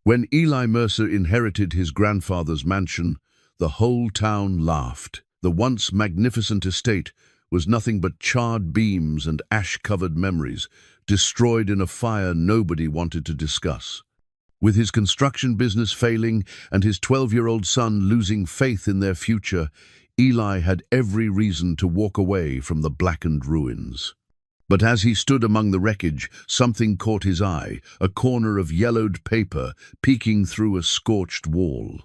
When Eli Mercer inherited his grandfather's mansion, the whole town laughed. The once magnificent estate was nothing but charred beams and ash-covered memories, destroyed in a fire nobody wanted to discuss. With his construction business failing and his 12-year-old son losing faith in their future, Eli had every reason to walk away from the blackened ruins. But as he stood among the wreckage, something caught his eye, a corner of yellowed paper peeking through a scorched wall.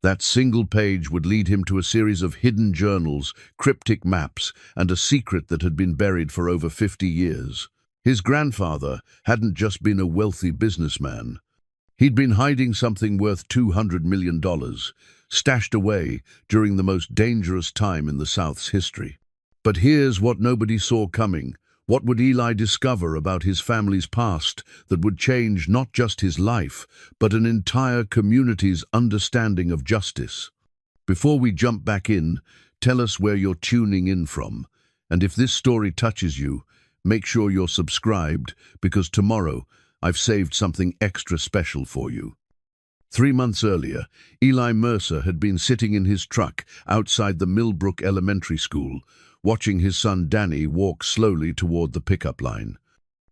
That single page would lead him to a series of hidden journals, cryptic maps, and a secret that had been buried for over 50 years. His grandfather hadn't just been a wealthy businessman. He'd been hiding something worth $200 million, stashed away during the most dangerous time in the South's history. But here's what nobody saw coming. What would Eli discover about his family's past that would change not just his life, but an entire community's understanding of justice? Before we jump back in, tell us where you're tuning in from. And if this story touches you, make sure you're subscribed, because tomorrow I've saved something extra special for you. 3 months earlier, Eli Mercer had been sitting in his truck outside the Millbrook Elementary School, watching his son Danny walk slowly toward the pickup line.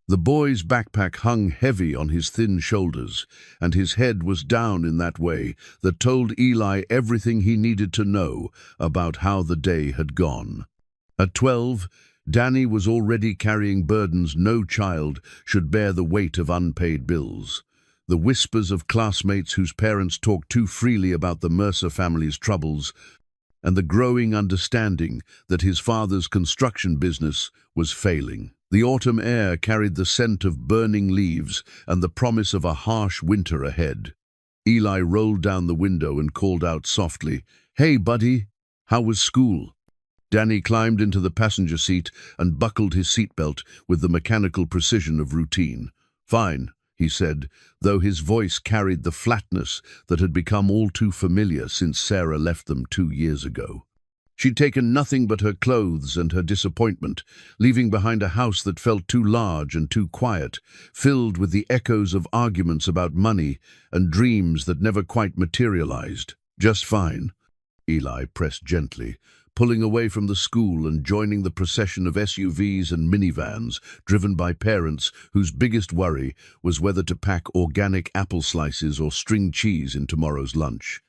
The boy's backpack hung heavy on his thin shoulders, and his head was down in that way that told Eli everything he needed to know about how the day had gone. At 12, Danny was already carrying burdens no child should bear, the weight of unpaid bills. The whispers of classmates whose parents talked too freely about the Mercer family's troubles, and the growing understanding that his father's construction business was failing. The autumn air carried the scent of burning leaves and the promise of a harsh winter ahead. Eli rolled down the window and called out softly, "Hey, buddy, how was school?" Danny climbed into the passenger seat and buckled his seatbelt with the mechanical precision of routine. "Fine," he said, though his voice carried the flatness that had become all too familiar since Sarah left them 2 years ago. She'd taken nothing but her clothes and her disappointment, leaving behind a house that felt too large and too quiet, filled with the echoes of arguments about money and dreams that never quite materialized. "Just fine," Eli pressed gently, pulling away from the school and joining the procession of SUVs and minivans driven by parents whose biggest worry was whether to pack organic apple slices or string cheese in tomorrow's lunch.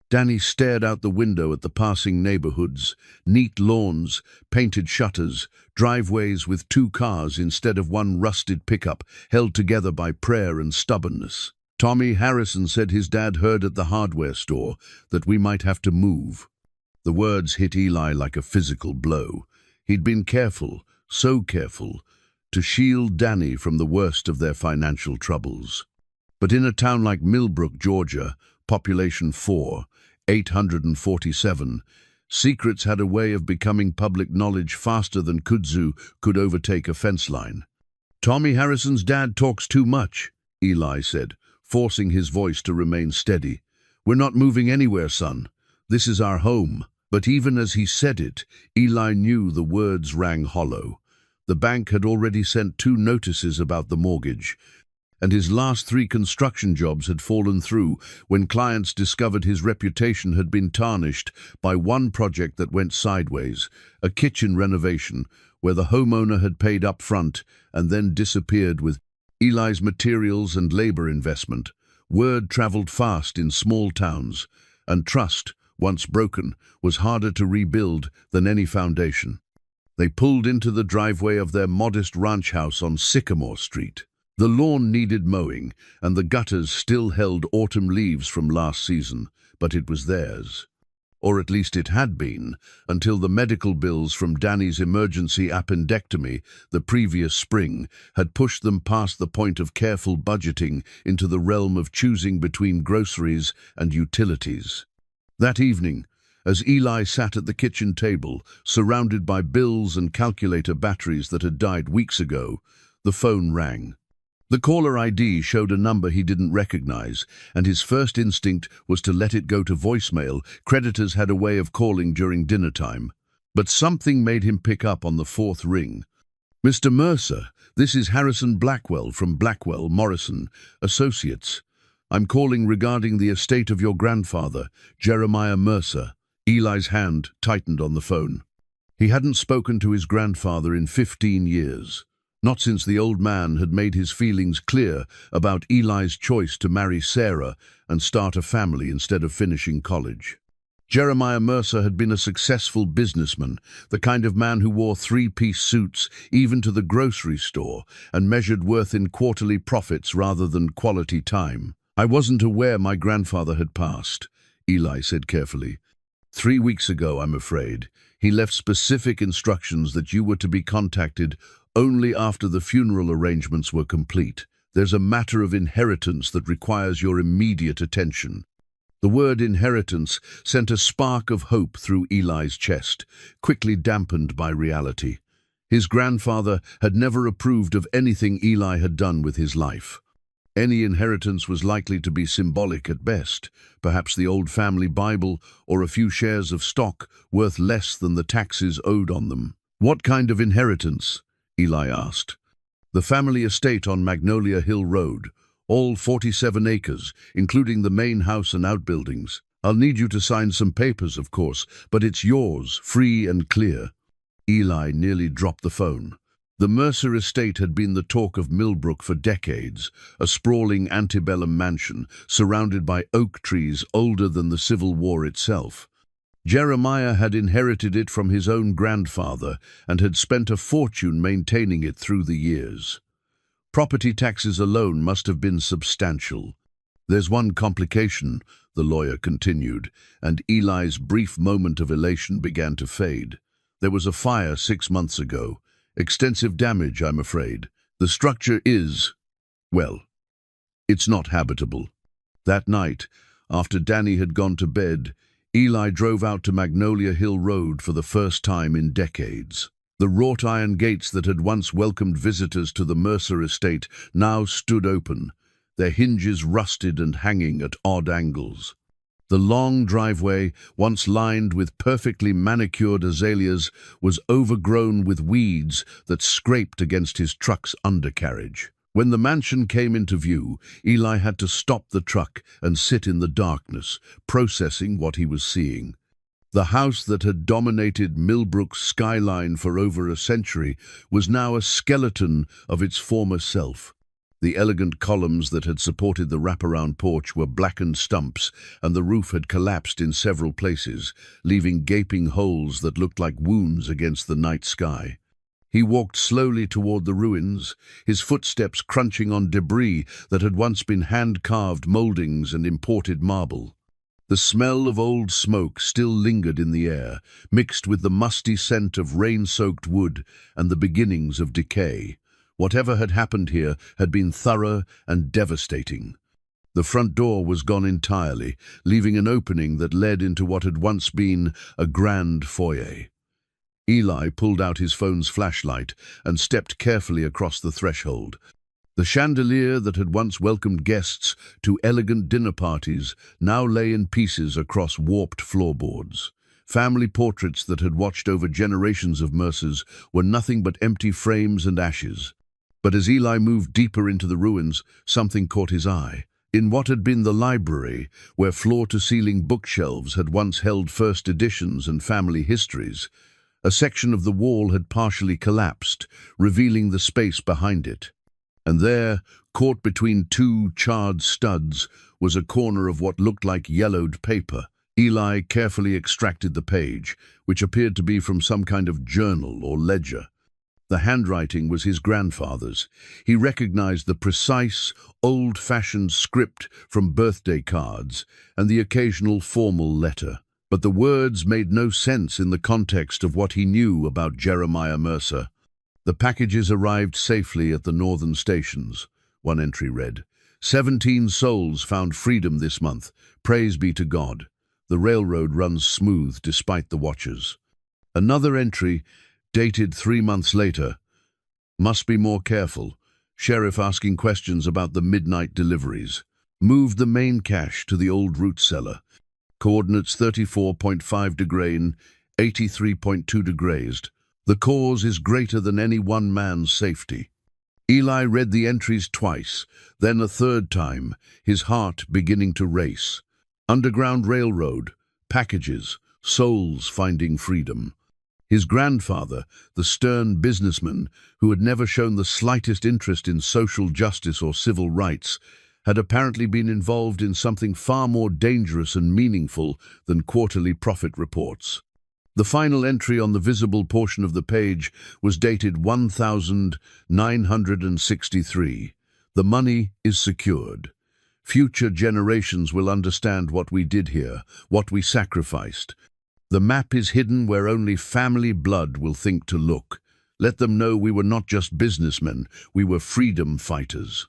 Danny stared out the window at the passing neighborhoods, neat lawns, painted shutters, driveways with 2 cars instead of one rusted pickup held together by prayer and stubbornness. "Tommy Harrison said his dad heard at the hardware store that we might have to move." The words hit Eli like a physical blow. He'd been careful, so careful, to shield Danny from the worst of their financial troubles. But in a town like Millbrook, Georgia, population 847, secrets had a way of becoming public knowledge faster than kudzu could overtake a fence line. "Tommy Harrison's dad talks too much," Eli said, forcing his voice to remain steady. "We're not moving anywhere, son. This is our home." But even as he said it, Eli knew the words rang hollow. The bank had already sent 2 notices about the mortgage, and his last 3 construction jobs had fallen through when clients discovered his reputation had been tarnished by one project that went sideways, a kitchen renovation where the homeowner had paid up front and then disappeared with Eli's materials and labor investment. Word traveled fast in small towns, and trust, once broken, was harder to rebuild than any foundation. They pulled into the driveway of their modest ranch house on Sycamore Street. The lawn needed mowing, and the gutters still held autumn leaves from last season, but it was theirs. Or at least it had been, until the medical bills from Danny's emergency appendectomy the previous spring had pushed them past the point of careful budgeting into the realm of choosing between groceries and utilities. That evening, as Eli sat at the kitchen table, surrounded by bills and calculator batteries that had died weeks ago, the phone rang. The caller ID showed a number he didn't recognize, and his first instinct was to let it go to voicemail. Creditors had a way of calling during dinner time. But something made him pick up on the 4th ring. "Mr. Mercer, this is Harrison Blackwell from Blackwell, Morrison, Associates. I'm calling regarding the estate of your grandfather, Jeremiah Mercer. Eli's hand tightened on the phone. He hadn't spoken to his grandfather in 15 years. Not since the old man had made his feelings clear about Eli's choice to marry Sarah and start a family instead of finishing college. Jeremiah Mercer had been a successful businessman, the kind of man who wore three-piece suits even to the grocery store and measured worth in quarterly profits rather than quality time. I wasn't aware my grandfather had passed, Eli said carefully. 3 weeks ago, I'm afraid. He left specific instructions that you were to be contacted only after the funeral arrangements were complete. There's a matter of inheritance that requires your immediate attention. The word inheritance sent a spark of hope through Eli's chest, quickly dampened by reality. His grandfather had never approved of anything Eli had done with his life. Any inheritance was likely to be symbolic at best, perhaps the old family Bible or a few shares of stock worth less than the taxes owed on them. What kind of inheritance? Eli asked. The family estate on Magnolia Hill Road, all 47 acres, including the main house and outbuildings. I'll need you to sign some papers, of course, but it's yours, free and clear. Eli nearly dropped the phone. The Mercer estate had been the talk of Millbrook for decades, a sprawling antebellum mansion surrounded by oak trees older than the Civil War itself. Jeremiah had inherited it from his own grandfather and had spent a fortune maintaining it through the years. Property taxes alone must have been substantial. There's one complication, the lawyer continued, and Eli's brief moment of elation began to fade. There was a fire 6 months ago. Extensive damage, I'm afraid. The structure is, well, it's not habitable. That night, after Danny had gone to bed, Eli drove out to Magnolia Hill Road for the first time in decades. The wrought iron gates that had once welcomed visitors to the Mercer estate now stood open, their hinges rusted and hanging at odd angles. The long driveway, once lined with perfectly manicured azaleas, was overgrown with weeds that scraped against his truck's undercarriage. When the mansion came into view, Eli had to stop the truck and sit in the darkness, processing what he was seeing. The house that had dominated Millbrook's skyline for over a century was now a skeleton of its former self. The elegant columns that had supported the wraparound porch were blackened stumps, and the roof had collapsed in several places, leaving gaping holes that looked like wounds against the night sky. He walked slowly toward the ruins, his footsteps crunching on debris that had once been hand-carved moldings and imported marble. The smell of old smoke still lingered in the air, mixed with the musty scent of rain-soaked wood and the beginnings of decay. Whatever had happened here had been thorough and devastating. The front door was gone entirely, leaving an opening that led into what had once been a grand foyer. Eli pulled out his phone's flashlight and stepped carefully across the threshold. The chandelier that had once welcomed guests to elegant dinner parties now lay in pieces across warped floorboards. Family portraits that had watched over generations of Mercers were nothing but empty frames and ashes. But as Eli moved deeper into the ruins, something caught his eye. In what had been the library, where floor-to-ceiling bookshelves had once held first editions and family histories, a section of the wall had partially collapsed, revealing the space behind it. And there, caught between two charred studs, was a corner of what looked like yellowed paper. Eli carefully extracted the page, which appeared to be from some kind of journal or ledger. The handwriting was his grandfather's. He recognized the precise, old-fashioned script from birthday cards and the occasional formal letter. But the words made no sense in the context of what he knew about Jeremiah Mercer. The packages arrived safely at the northern stations, one entry read. 17 souls found freedom this month. Praise be to God. The railroad runs smooth despite the watchers. Another entry, dated 3 months later. Must be more careful. Sheriff asking questions about the midnight deliveries. Moved the main cache to the old root cellar. Coordinates 34.5 degrain, 83.2 degrazed. The cause is greater than any one man's safety. Eli read the entries twice, then a third time, his heart beginning to race. Underground Railroad, packages, souls finding freedom. His grandfather, the stern businessman who had never shown the slightest interest in social justice or civil rights, had apparently been involved in something far more dangerous and meaningful than quarterly profit reports. The final entry on the visible portion of the page was dated 1963. The money is secured. Future generations will understand what we did here, what we sacrificed. The map is hidden where only family blood will think to look. Let them know we were not just businessmen, we were freedom fighters.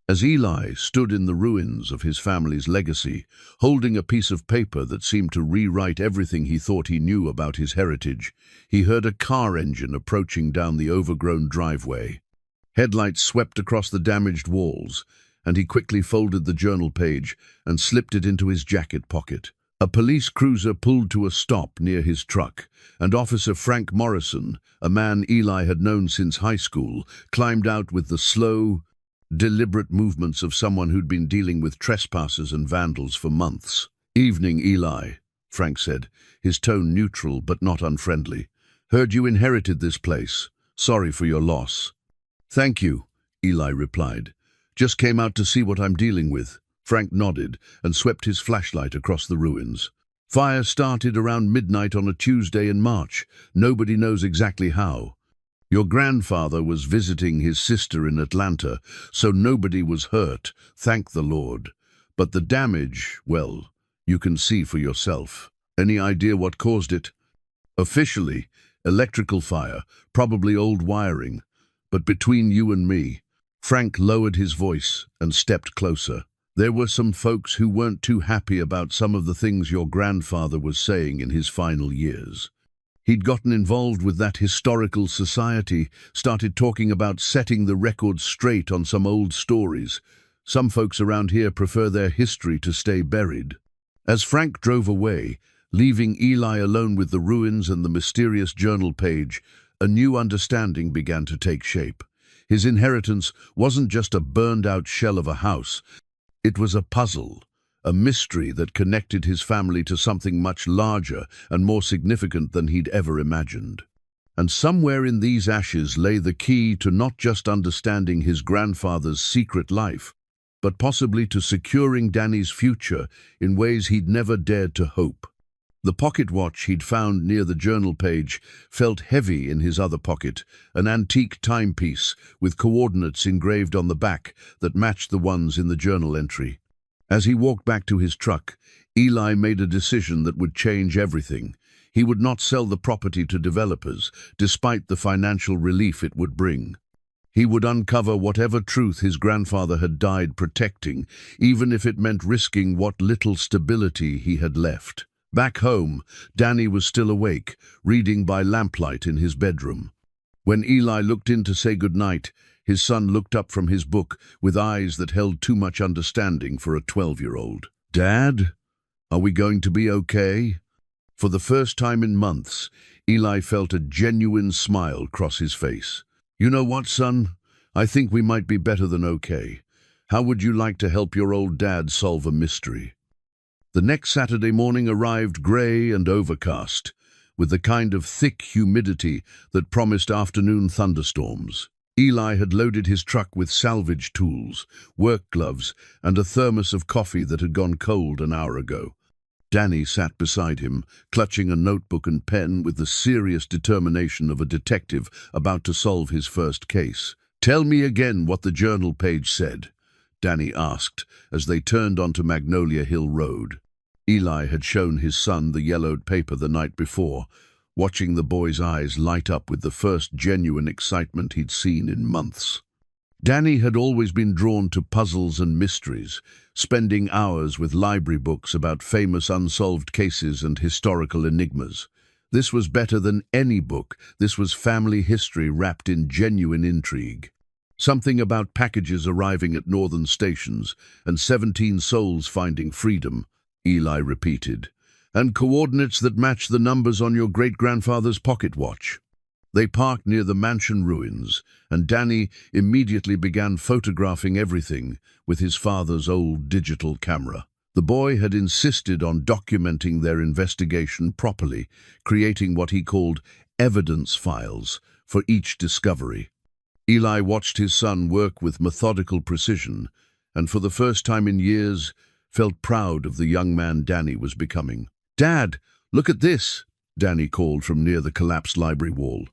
As Eli stood in the ruins of his family's legacy, holding a piece of paper that seemed to rewrite everything he thought he knew about his heritage, he heard a car engine approaching down the overgrown driveway. Headlights swept across the damaged walls, and he quickly folded the journal page and slipped it into his jacket pocket. A police cruiser pulled to a stop near his truck, and Officer Frank Morrison, a man Eli had known since high school, climbed out with the slow, deliberate movements of someone who'd been dealing with trespassers and vandals for months. "Evening, Eli," Frank said, his tone neutral but not unfriendly. "Heard you inherited this place. Sorry for your loss." "Thank you," Eli replied. "Just came out to see what I'm dealing with." Frank nodded and swept his flashlight across the ruins. "Fire started around midnight on a Tuesday in March. Nobody knows exactly how. Your grandfather was visiting his sister in Atlanta, so nobody was hurt, thank the Lord. But the damage, well, you can see for yourself. Any idea what caused it?" "Officially, electrical fire, probably old wiring. But between you and me," Frank lowered his voice and stepped closer, "there were some folks who weren't too happy about some of the things your grandfather was saying in his final years. He'd gotten involved with that historical society, started talking about setting the record straight on some old stories. Some folks around here prefer their history to stay buried." As Frank drove away, leaving Eli alone with the ruins and the mysterious journal page, a new understanding began to take shape. His inheritance wasn't just a burned-out shell of a house. It was a puzzle, a mystery that connected his family to something much larger and more significant than he'd ever imagined. And somewhere in these ashes lay the key to not just understanding his grandfather's secret life, but possibly to securing Danny's future in ways he'd never dared to hope. The pocket watch he'd found near the journal page felt heavy in his other pocket, an antique timepiece with coordinates engraved on the back that matched the ones in the journal entry. As he walked back to his truck, Eli made a decision that would change everything. He would not sell the property to developers, despite the financial relief it would bring. He would uncover whatever truth his grandfather had died protecting, even if it meant risking what little stability he had left. Back home, Danny was still awake, reading by lamplight in his bedroom. When Eli looked in to say goodnight, his son looked up from his book with eyes that held too much understanding for a 12-year-old. "Dad, are we going to be okay?" For the first time in months, Eli felt a genuine smile cross his face. "You know what, son? I think we might be better than okay. How would you like to help your old dad solve a mystery?" The next Saturday morning arrived grey and overcast, with the kind of thick humidity that promised afternoon thunderstorms. Eli had loaded his truck with salvage tools, work gloves, and a thermos of coffee that had gone cold an hour ago. Danny sat beside him, clutching a notebook and pen with the serious determination of a detective about to solve his first case. "Tell me again what the journal page said," Danny asked as they turned onto Magnolia Hill Road. Eli had shown his son the yellowed paper the night before, watching the boy's eyes light up with the first genuine excitement he'd seen in months. Danny had always been drawn to puzzles and mysteries, spending hours with library books about famous unsolved cases and historical enigmas. This was better than any book. This was family history wrapped in genuine intrigue. Something about packages arriving at northern stations and 17 souls finding freedom, Eli repeated, and coordinates that match the numbers on your great-grandfather's pocket watch. They parked near the mansion ruins, and Danny immediately began photographing everything with his father's old digital camera. The boy had insisted on documenting their investigation properly, creating what he called evidence files for each discovery. Eli watched his son work with methodical precision, and for the first time in years, felt proud of the young man Danny was becoming. "Dad, look at this!" Danny called from near the collapsed library wall.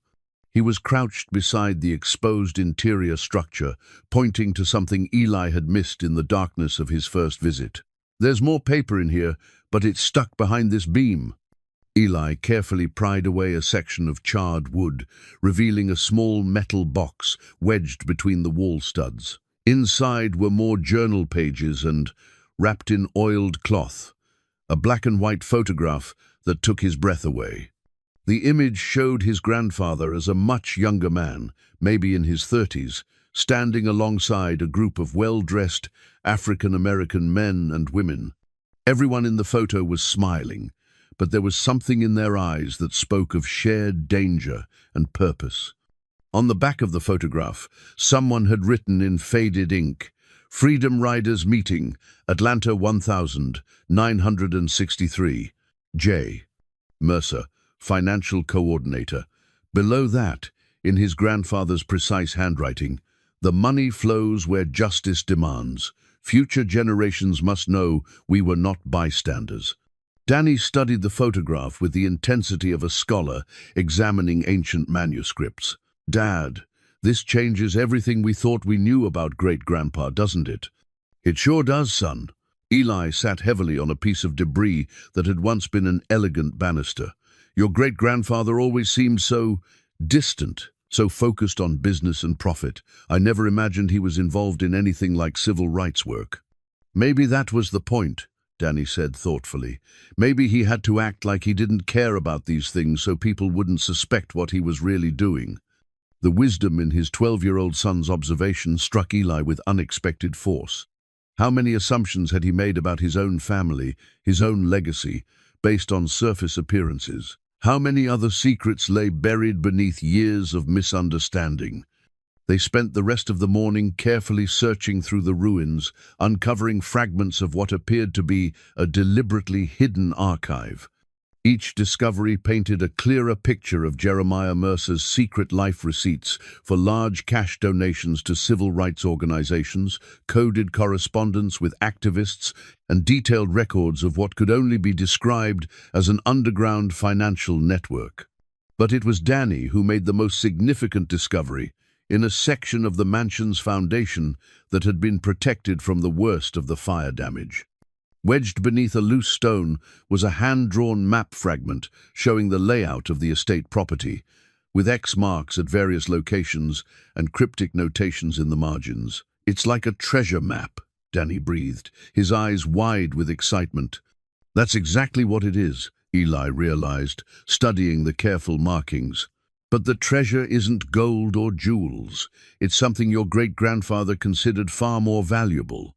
He was crouched beside the exposed interior structure, pointing to something Eli had missed in the darkness of his first visit. "There's more paper in here, but it's stuck behind this beam." Eli carefully pried away a section of charred wood, revealing a small metal box wedged between the wall studs. Inside were more journal pages and, wrapped in oiled cloth, a black and white photograph that took his breath away. The image showed his grandfather as a much younger man, maybe in his 30s, standing alongside a group of well-dressed African-American men and women. Everyone in the photo was smiling, but there was something in their eyes that spoke of shared danger and purpose. On the back of the photograph, someone had written in faded ink, "Freedom Riders Meeting, Atlanta 1963, J. Mercer, Financial Coordinator." Below that, in his grandfather's precise handwriting, "The money flows where justice demands. Future generations must know we were not bystanders." Danny studied the photograph with the intensity of a scholar examining ancient manuscripts. "Dad, this changes everything we thought we knew about great-grandpa, doesn't it?" "It sure does, son." Eli sat heavily on a piece of debris that had once been an elegant banister. "Your great-grandfather always seemed so distant, so focused on business and profit. I never imagined he was involved in anything like civil rights work." "Maybe that was the point," Danny said thoughtfully. "Maybe he had to act like he didn't care about these things so people wouldn't suspect what he was really doing." The wisdom in his 12-year-old son's observation struck Eli with unexpected force. How many assumptions had he made about his own family, his own legacy, based on surface appearances? How many other secrets lay buried beneath years of misunderstanding? They spent the rest of the morning carefully searching through the ruins, uncovering fragments of what appeared to be a deliberately hidden archive. Each discovery painted a clearer picture of Jeremiah Mercer's secret life receipts for large cash donations to civil rights organizations, coded correspondence with activists, and detailed records of what could only be described as an underground financial network. But it was Danny who made the most significant discovery, in a section of the mansion's foundation that had been protected from the worst of the fire damage. Wedged beneath a loose stone was a hand-drawn map fragment showing the layout of the estate property, with X marks at various locations and cryptic notations in the margins. "It's like a treasure map," Danny breathed, his eyes wide with excitement. "That's exactly what it is," Eli realized, studying the careful markings. "But the treasure isn't gold or jewels. It's something your great-grandfather considered far more valuable."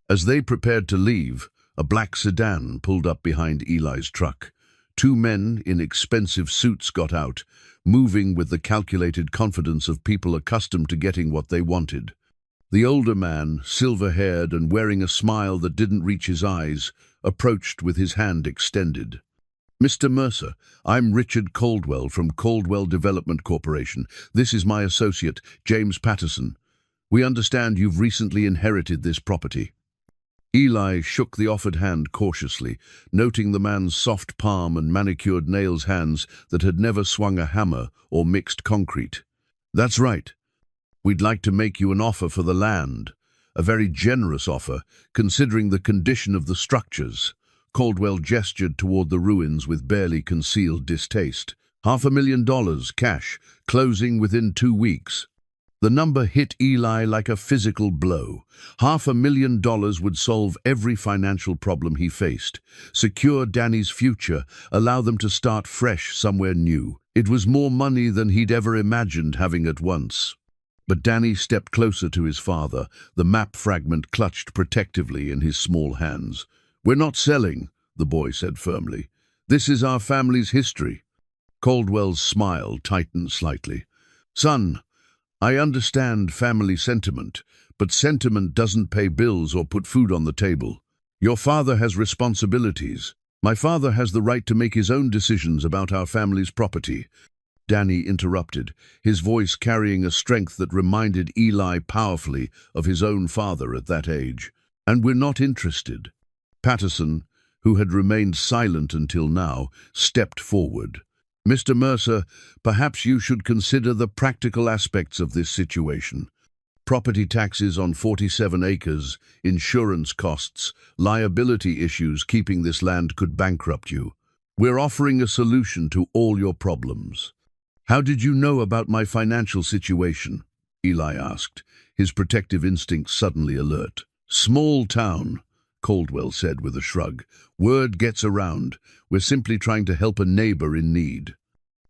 As they prepared to leave, a black sedan pulled up behind Eli's truck. Two men in expensive suits got out, moving with the calculated confidence of people accustomed to getting what they wanted. The older man, silver-haired and wearing a smile that didn't reach his eyes, approached with his hand extended. "Mr. Mercer, I'm Richard Caldwell from Caldwell Development Corporation. This is my associate, James Patterson. We understand you've recently inherited this property." Eli shook the offered hand cautiously, noting the man's soft palm and manicured nails hands that had never swung a hammer or mixed concrete. "That's right. We'd like to make you an offer for the land, a very generous offer, considering the condition of the structures." Caldwell gestured toward the ruins with barely concealed distaste. $500,000 cash, closing within 2 weeks. The number hit Eli like a physical blow. $500,000 would solve every financial problem he faced, secure Danny's future, allow them to start fresh somewhere new. It was more money than he'd ever imagined having at once. But Danny stepped closer to his father, the map fragment clutched protectively in his small hands. "We're not selling," the boy said firmly. "This is our family's history." Caldwell's smile tightened slightly. Son, I understand family sentiment, but sentiment doesn't pay bills or put food on the table. Your father has responsibilities. My father has the right to make his own decisions about our family's property. Danny interrupted, his voice carrying a strength that reminded Eli powerfully of his own father at that age. And we're not interested. Patterson, who had remained silent until now, stepped forward. Mr. Mercer, perhaps you should consider the practical aspects of this situation. Property taxes on 47 acres, insurance costs, liability issues keeping this land could bankrupt you. We're offering a solution to all your problems. How did you know about my financial situation? Eli asked, his protective instincts suddenly alert. Small town, Caldwell said with a shrug. Word gets around. We're simply trying to help a neighbor in need.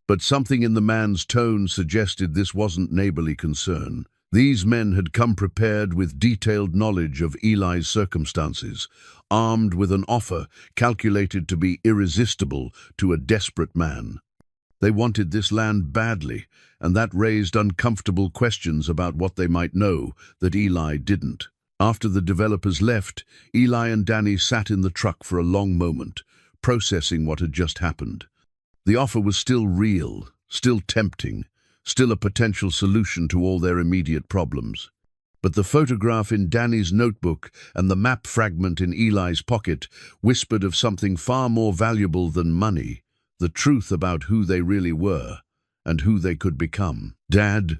But something in the man's tone suggested this wasn't neighborly concern. These men had come prepared with detailed knowledge of Eli's circumstances, armed with an offer calculated to be irresistible to a desperate man. They wanted this land badly, and that raised uncomfortable questions about what they might know that Eli didn't. After the developers left, Eli and Danny sat in the truck for a long moment, processing what had just happened. The offer was still real, still tempting, still a potential solution to all their immediate problems. But the photograph in Danny's notebook and the map fragment in Eli's pocket whispered of something far more valuable than money, the truth about who they really were and who they could become. Dad,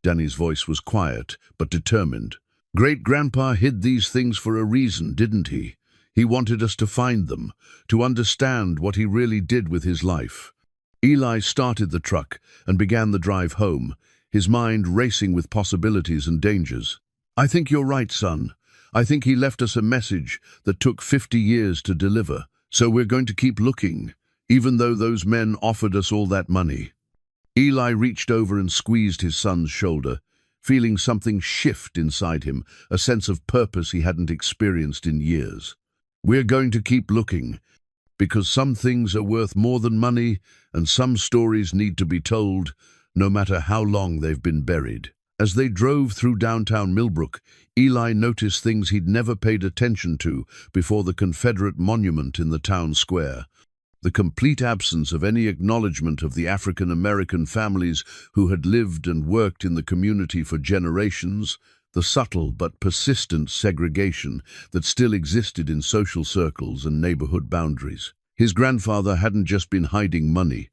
Danny's voice was quiet but determined. Great-grandpa hid these things for a reason, didn't he? He wanted us to find them, to understand what he really did with his life. Eli started the truck and began the drive home, his mind racing with possibilities and dangers. I think you're right, son. I think he left us a message that took 50 years to deliver, so we're going to keep looking, even though those men offered us all that money. Eli reached over and squeezed his son's shoulder, feeling something shift inside him, a sense of purpose he hadn't experienced in years. We're going to keep looking, because some things are worth more than money, and some stories need to be told, no matter how long they've been buried. As they drove through downtown Millbrook, Eli noticed things he'd never paid attention to before the Confederate monument in the town square. The complete absence of any acknowledgement of the African-American families who had lived and worked in the community for generations, the subtle but persistent segregation that still existed in social circles and neighborhood boundaries. His grandfather hadn't just been hiding money.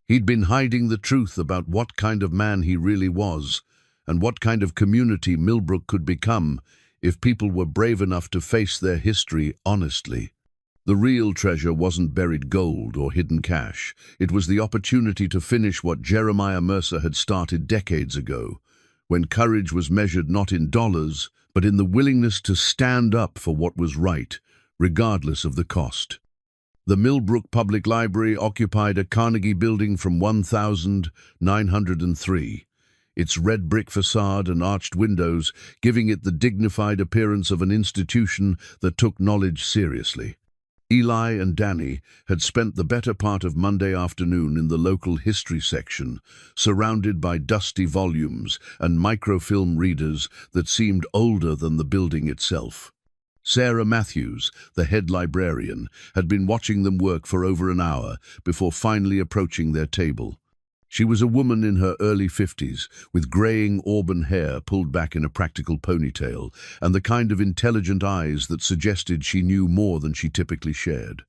He'd been hiding the truth about what kind of man he really was, and what kind of community Millbrook could become if people were brave enough to face their history honestly. The real treasure wasn't buried gold or hidden cash. It was the opportunity to finish what Jeremiah Mercer had started decades ago, when courage was measured not in dollars, but in the willingness to stand up for what was right, regardless of the cost. The Millbrook Public Library occupied a Carnegie building from 1903, its red brick facade and arched windows giving it the dignified appearance of an institution that took knowledge seriously. Eli and Danny had spent the better part of Monday afternoon in the local history section, surrounded by dusty volumes and microfilm readers that seemed older than the building itself. Sarah Matthews, the head librarian, had been watching them work for over an hour before finally approaching their table. She was a woman in her early 50s, with graying auburn hair pulled back in a practical ponytail, and the kind of intelligent eyes that suggested she knew more than she typically shared.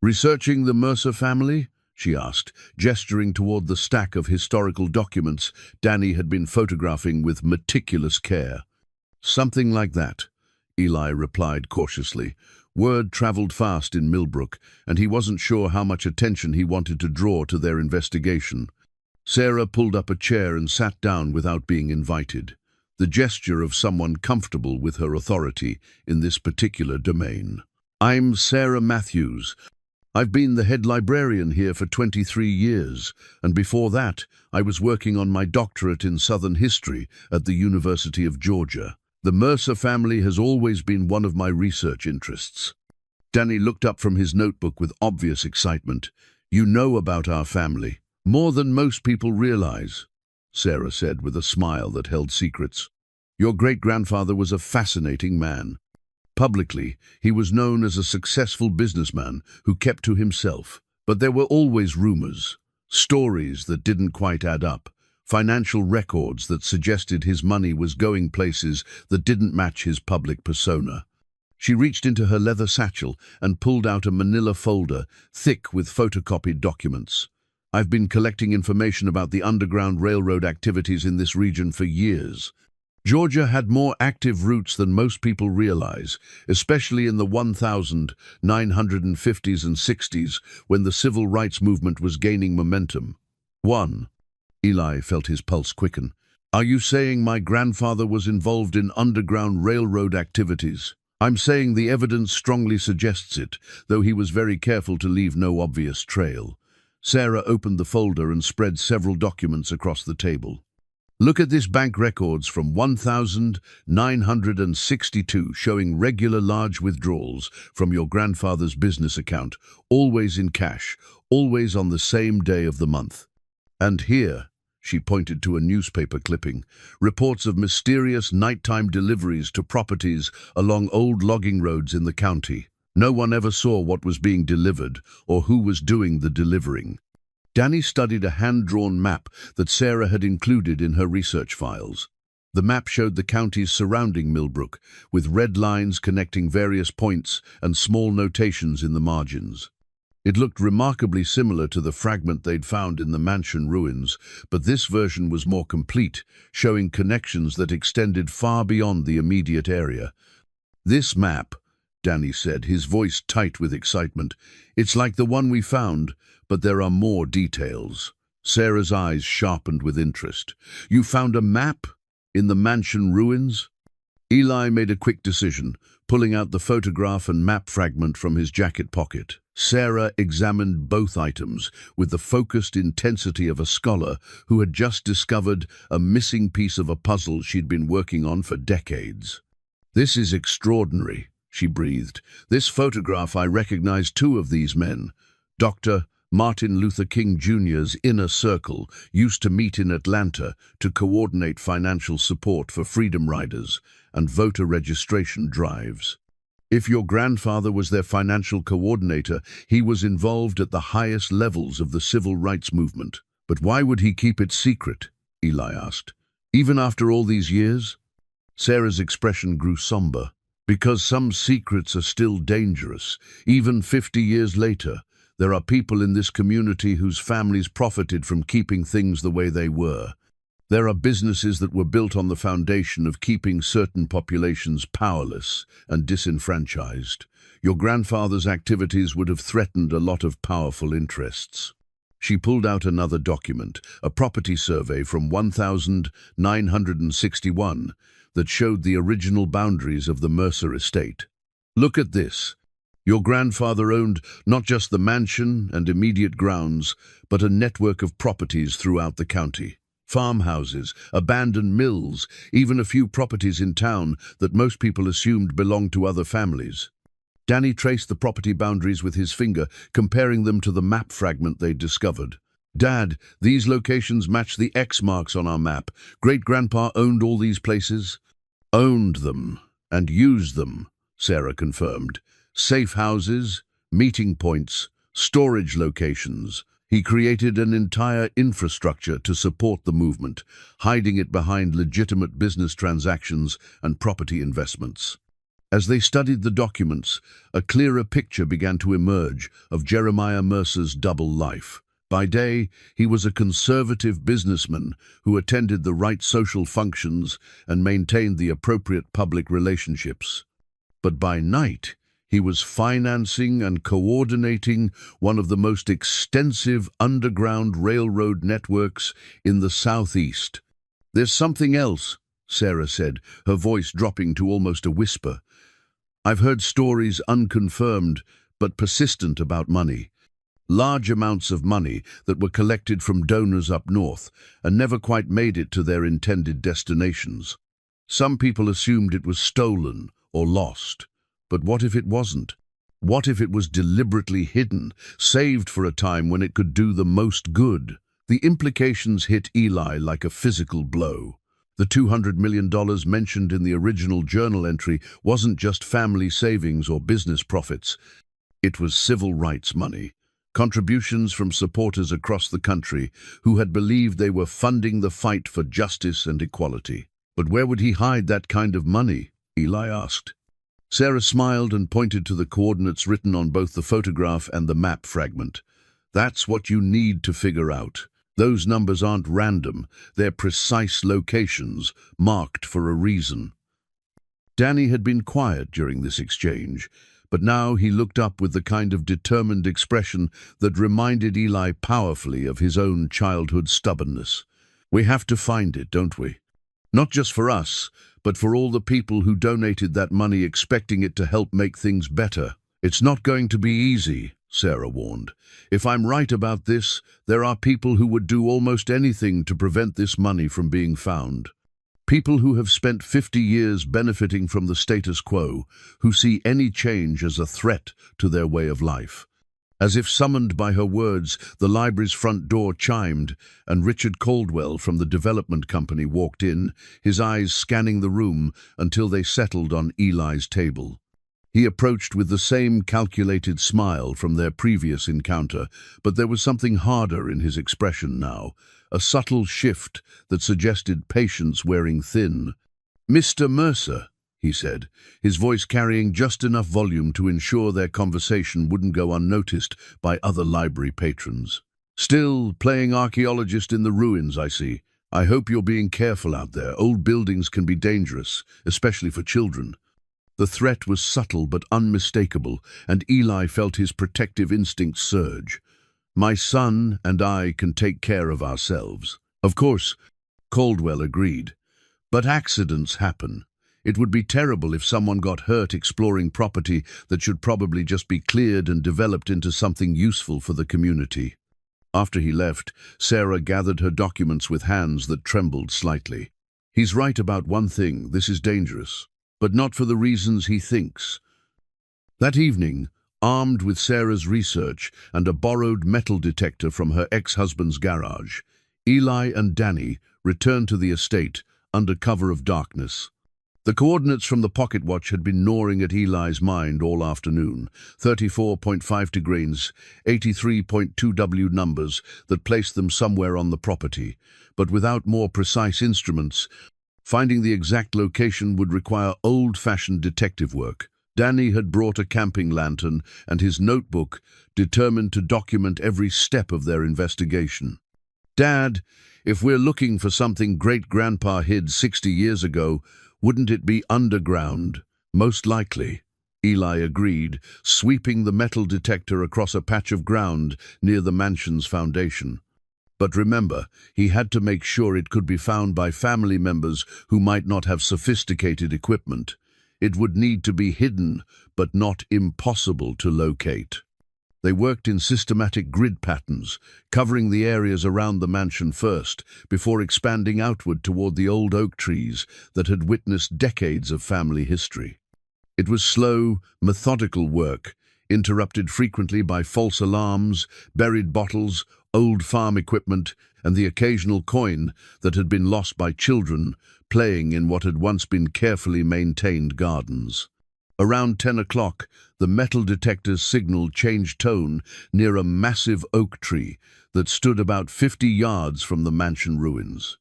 "Researching the Mercer family?" she asked, gesturing toward the stack of historical documents Danny had been photographing with meticulous care. "Something like that," Eli replied cautiously. Word traveled fast in Millbrook, and he wasn't sure how much attention he wanted to draw to their investigation. Sarah pulled up a chair and sat down without being invited, the gesture of someone comfortable with her authority in this particular domain. "I'm Sarah Matthews. I've been the head librarian here for 23 years, and before that, I was working on my doctorate in Southern history at the University of Georgia. The Mercer family has always been one of my research interests." Danny looked up from his notebook with obvious excitement. "You know about our family?" More than most people realize, Sarah said with a smile that held secrets. Your great-grandfather was a fascinating man. Publicly, he was known as a successful businessman who kept to himself. But there were always rumors, stories that didn't quite add up, financial records that suggested his money was going places that didn't match his public persona. She reached into her leather satchel and pulled out a manila folder, thick with photocopied documents. I've been collecting information about the Underground Railroad activities in this region for years. Georgia had more active routes than most people realize, especially in the 1950s and 60s when the civil rights movement was gaining momentum. 1. Eli felt his pulse quicken. Are you saying my grandfather was involved in Underground Railroad activities? I'm saying the evidence strongly suggests it, though he was very careful to leave no obvious trail. Sarah opened the folder and spread several documents across the table. Look at this bank records from 1962 showing regular large withdrawals from your grandfather's business account, always in cash, always on the same day of the month. And here, she pointed to a newspaper clipping, reports of mysterious nighttime deliveries to properties along old logging roads in the county. No one ever saw what was being delivered or who was doing the delivering. Danny studied a hand-drawn map that Sarah had included in her research files. The map showed the counties surrounding Millbrook, with red lines connecting various points and small notations in the margins. It looked remarkably similar to the fragment they'd found in the mansion ruins, but this version was more complete, showing connections that extended far beyond the immediate area. This map, Danny said, his voice tight with excitement, it's like the one we found, but there are more details. Sarah's eyes sharpened with interest. You found a map in the mansion ruins? Eli made a quick decision, pulling out the photograph and map fragment from his jacket pocket. Sarah examined both items with the focused intensity of a scholar who had just discovered a missing piece of a puzzle she'd been working on for decades. This is extraordinary, she breathed. This photograph, I recognize two of these men. Dr. Martin Luther King Jr.'s inner circle used to meet in Atlanta to coordinate financial support for freedom riders and voter registration drives. If your grandfather was their financial coordinator, he was involved at the highest levels of the civil rights movement. But why would he keep it secret? Eli asked. Even after all these years? Sarah's expression grew somber. Because some secrets are still dangerous, even 50 years later. There are people in this community whose families profited from keeping things the way they were. There are businesses that were built on the foundation of keeping certain populations powerless and disenfranchised. Your grandfather's activities would have threatened a lot of powerful interests. She pulled out another document, a property survey from 1961 that showed the original boundaries of the Mercer estate. Look at this. Your grandfather owned not just the mansion and immediate grounds, but a network of properties throughout the county. Farmhouses, abandoned mills, even a few properties in town that most people assumed belonged to other families. Danny traced the property boundaries with his finger, comparing them to the map fragment they'd discovered. Dad, these locations match the X marks on our map. Great-grandpa owned all these places? Owned them and used them, Sarah confirmed. Safe houses, meeting points, storage locations. He created an entire infrastructure to support the movement, hiding it behind legitimate business transactions and property investments. As they studied the documents, a clearer picture began to emerge of Jeremiah Mercer's double life. By day, he was a conservative businessman who attended the right social functions and maintained the appropriate public relationships. But by night, he was financing and coordinating one of the most extensive underground railroad networks in the Southeast. There's something else, Sarah said, her voice dropping to almost a whisper. I've heard stories unconfirmed but persistent about money. Large amounts of money that were collected from donors up north and never quite made it to their intended destinations. Some people assumed it was stolen or lost. But what if it wasn't? What if it was deliberately hidden, saved for a time when it could do the most good? The implications hit Eli like a physical blow. The $200 million mentioned in the original journal entry wasn't just family savings or business profits. It was civil rights money, contributions from supporters across the country who had believed they were funding the fight for justice and equality. But where would he hide that kind of money? Eli asked. Sarah smiled and pointed to the coordinates written on both the photograph and the map fragment. That's what you need to figure out. Those numbers aren't random, they're precise locations, marked for a reason. Danny had been quiet during this exchange, but now he looked up with the kind of determined expression that reminded Eli powerfully of his own childhood stubbornness. We have to find it, don't we? Not just for us, but for all the people who donated that money expecting it to help make things better. It's not going to be easy, Sarah warned. If I'm right about this, there are people who would do almost anything to prevent this money from being found. People who have spent 50 years benefiting from the status quo, who see any change as a threat to their way of life. As if summoned by her words, the library's front door chimed, and Richard Caldwell from the development company walked in, his eyes scanning the room until they settled on Eli's table. He approached with the same calculated smile from their previous encounter, but there was something harder in his expression now, a subtle shift that suggested patience wearing thin. "Mr. Mercer," he said, his voice carrying just enough volume to ensure their conversation wouldn't go unnoticed by other library patrons. "Still playing archaeologist in the ruins, I see. I hope you're being careful out there. Old buildings can be dangerous, especially for children." The threat was subtle but unmistakable, and Eli felt his protective instincts surge. "My son and I can take care of ourselves." "Of course," Caldwell agreed. "But accidents happen. It would be terrible if someone got hurt exploring property that should probably just be cleared and developed into something useful for the community." After he left, Sarah gathered her documents with hands that trembled slightly. "He's right about one thing, this is dangerous, but not for the reasons he thinks." That evening, armed with Sarah's research and a borrowed metal detector from her ex-husband's garage, Eli and Danny returned to the estate under cover of darkness. The coordinates from the pocket watch had been gnawing at Eli's mind all afternoon, 34.5 degrees, 83.2 W numbers that placed them somewhere on the property, but without more precise instruments, finding the exact location would require old-fashioned detective work. Danny had brought a camping lantern and his notebook, determined to document every step of their investigation. "Dad, if we're looking for something great-grandpa hid 60 years ago, wouldn't it be underground?" "Most likely," Eli agreed, sweeping the metal detector across a patch of ground near the mansion's foundation. But remember, he had to make sure it could be found by family members who might not have sophisticated equipment. It would need to be hidden, but not impossible to locate. They worked in systematic grid patterns, covering the areas around the mansion first, before expanding outward toward the old oak trees that had witnessed decades of family history. It was slow, methodical work, interrupted frequently by false alarms, buried bottles, old farm equipment, and the occasional coin that had been lost by children playing in what had once been carefully maintained gardens. Around 10 o'clock, the metal detector's signal changed tone near a massive oak tree that stood about 50 yards from the mansion ruins.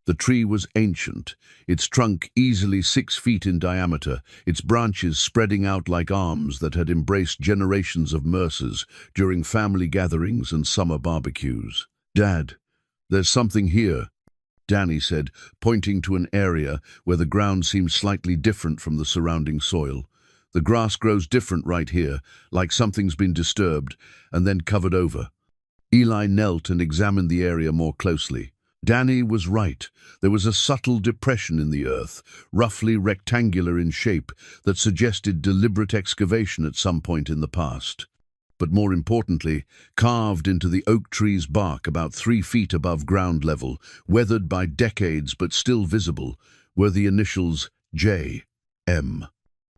The tree was ancient, its trunk easily 6 feet in diameter, its branches spreading out like arms that had embraced generations of Mercers during family gatherings and summer barbecues. "Dad, there's something here," Danny said, pointing to an area where the ground seemed slightly different from the surrounding soil. "The grass grows different right here, like something's been disturbed and then covered over." Eli knelt and examined the area more closely. Danny was right. There was a subtle depression in the earth, roughly rectangular in shape, that suggested deliberate excavation at some point in the past. But more importantly, carved into the oak tree's bark about 3 feet above ground level, weathered by decades but still visible, were the initials J.M.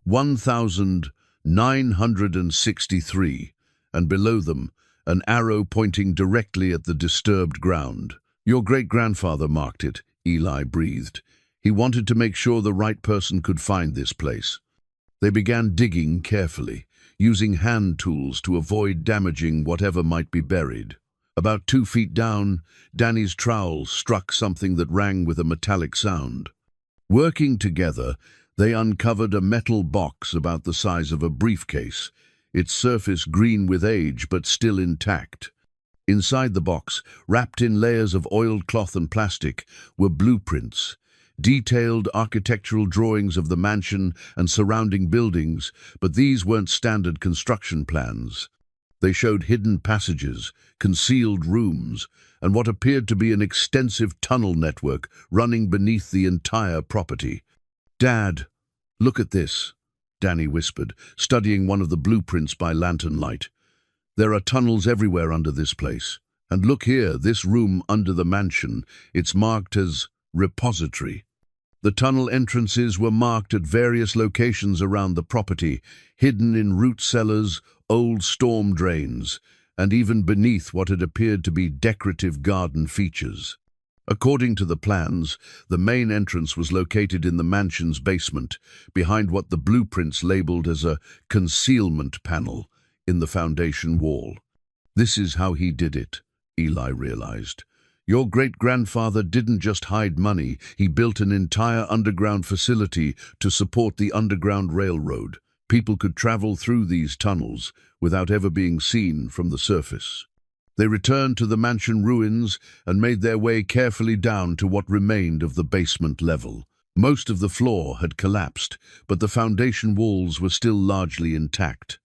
1963, and below them, an arrow pointing directly at the disturbed ground. "Your great-grandfather marked it," Eli breathed. "He wanted to make sure the right person could find this place." They began digging carefully, using hand tools to avoid damaging whatever might be buried. About 2 feet down, Danny's trowel struck something that rang with a metallic sound. Working together, they uncovered a metal box about the size of a briefcase, its surface green with age but still intact. Inside the box, wrapped in layers of oiled cloth and plastic, were blueprints, detailed architectural drawings of the mansion and surrounding buildings, but these weren't standard construction plans. They showed hidden passages, concealed rooms, and what appeared to be an extensive tunnel network running beneath the entire property. "Dad, look at this," Danny whispered, studying one of the blueprints by lantern light. "There are tunnels everywhere under this place. And look here, this room under the mansion, it's marked as repository." The tunnel entrances were marked at various locations around the property, hidden in root cellars, old storm drains, and even beneath what had appeared to be decorative garden features. According to the plans, the main entrance was located in the mansion's basement, behind what the blueprints labeled as a concealment panel in the foundation wall. "This is how he did it," Eli realized. "Your great-grandfather didn't just hide money, he built an entire underground facility to support the Underground Railroad. People could travel through these tunnels without ever being seen from the surface." They returned to the mansion ruins and made their way carefully down to what remained of the basement level. Most of the floor had collapsed, but the foundation walls were still largely intact.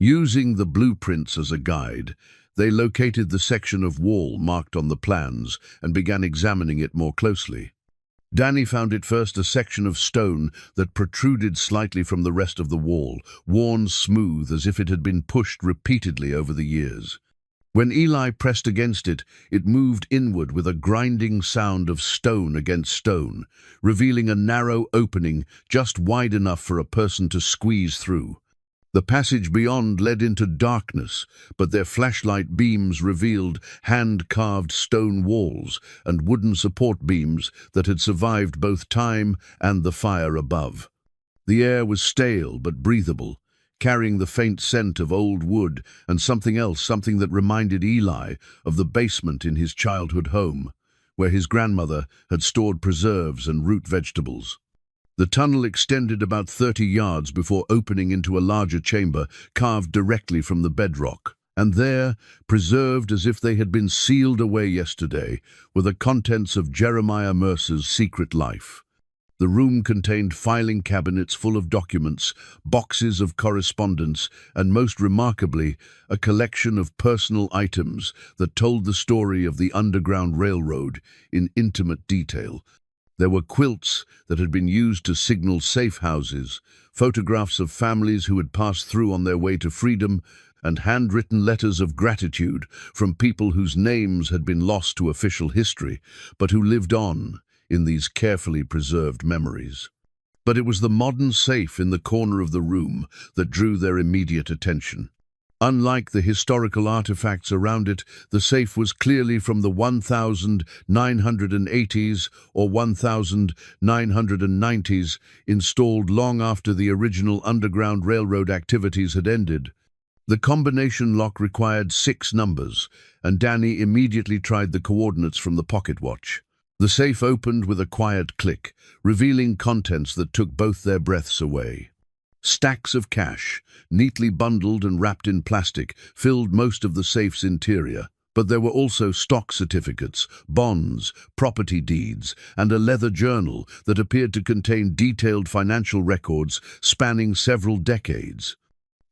Using the blueprints as a guide, they located the section of wall marked on the plans and began examining it more closely. Danny found it first a section of stone that protruded slightly from the rest of the wall, worn smooth as if it had been pushed repeatedly over the years. When Eli pressed against it, it moved inward with a grinding sound of stone against stone, revealing a narrow opening just wide enough for a person to squeeze through. The passage beyond led into darkness, but their flashlight beams revealed hand-carved stone walls and wooden support beams that had survived both time and the fire above. The air was stale but breathable, carrying the faint scent of old wood and something else, something that reminded Eli of the basement in his childhood home, where his grandmother had stored preserves and root vegetables. The tunnel extended about 30 yards before opening into a larger chamber carved directly from the bedrock, and there, preserved as if they had been sealed away yesterday, were the contents of Jeremiah Mercer's secret life. The room contained filing cabinets full of documents, boxes of correspondence, and most remarkably, a collection of personal items that told the story of the Underground Railroad in intimate detail. There were quilts that had been used to signal safe houses, photographs of families who had passed through on their way to freedom, and handwritten letters of gratitude from people whose names had been lost to official history, but who lived on in these carefully preserved memories. But it was the modern safe in the corner of the room that drew their immediate attention. Unlike the historical artifacts around it, the safe was clearly from the 1980s or 1990s, installed long after the original Underground Railroad activities had ended. The combination lock required 6 numbers, and Danny immediately tried the coordinates from the pocket watch. The safe opened with a quiet click, revealing contents that took both their breaths away. Stacks of cash, neatly bundled and wrapped in plastic, filled most of the safe's interior. But there were also stock certificates, bonds, property deeds, and a leather journal that appeared to contain detailed financial records spanning several decades.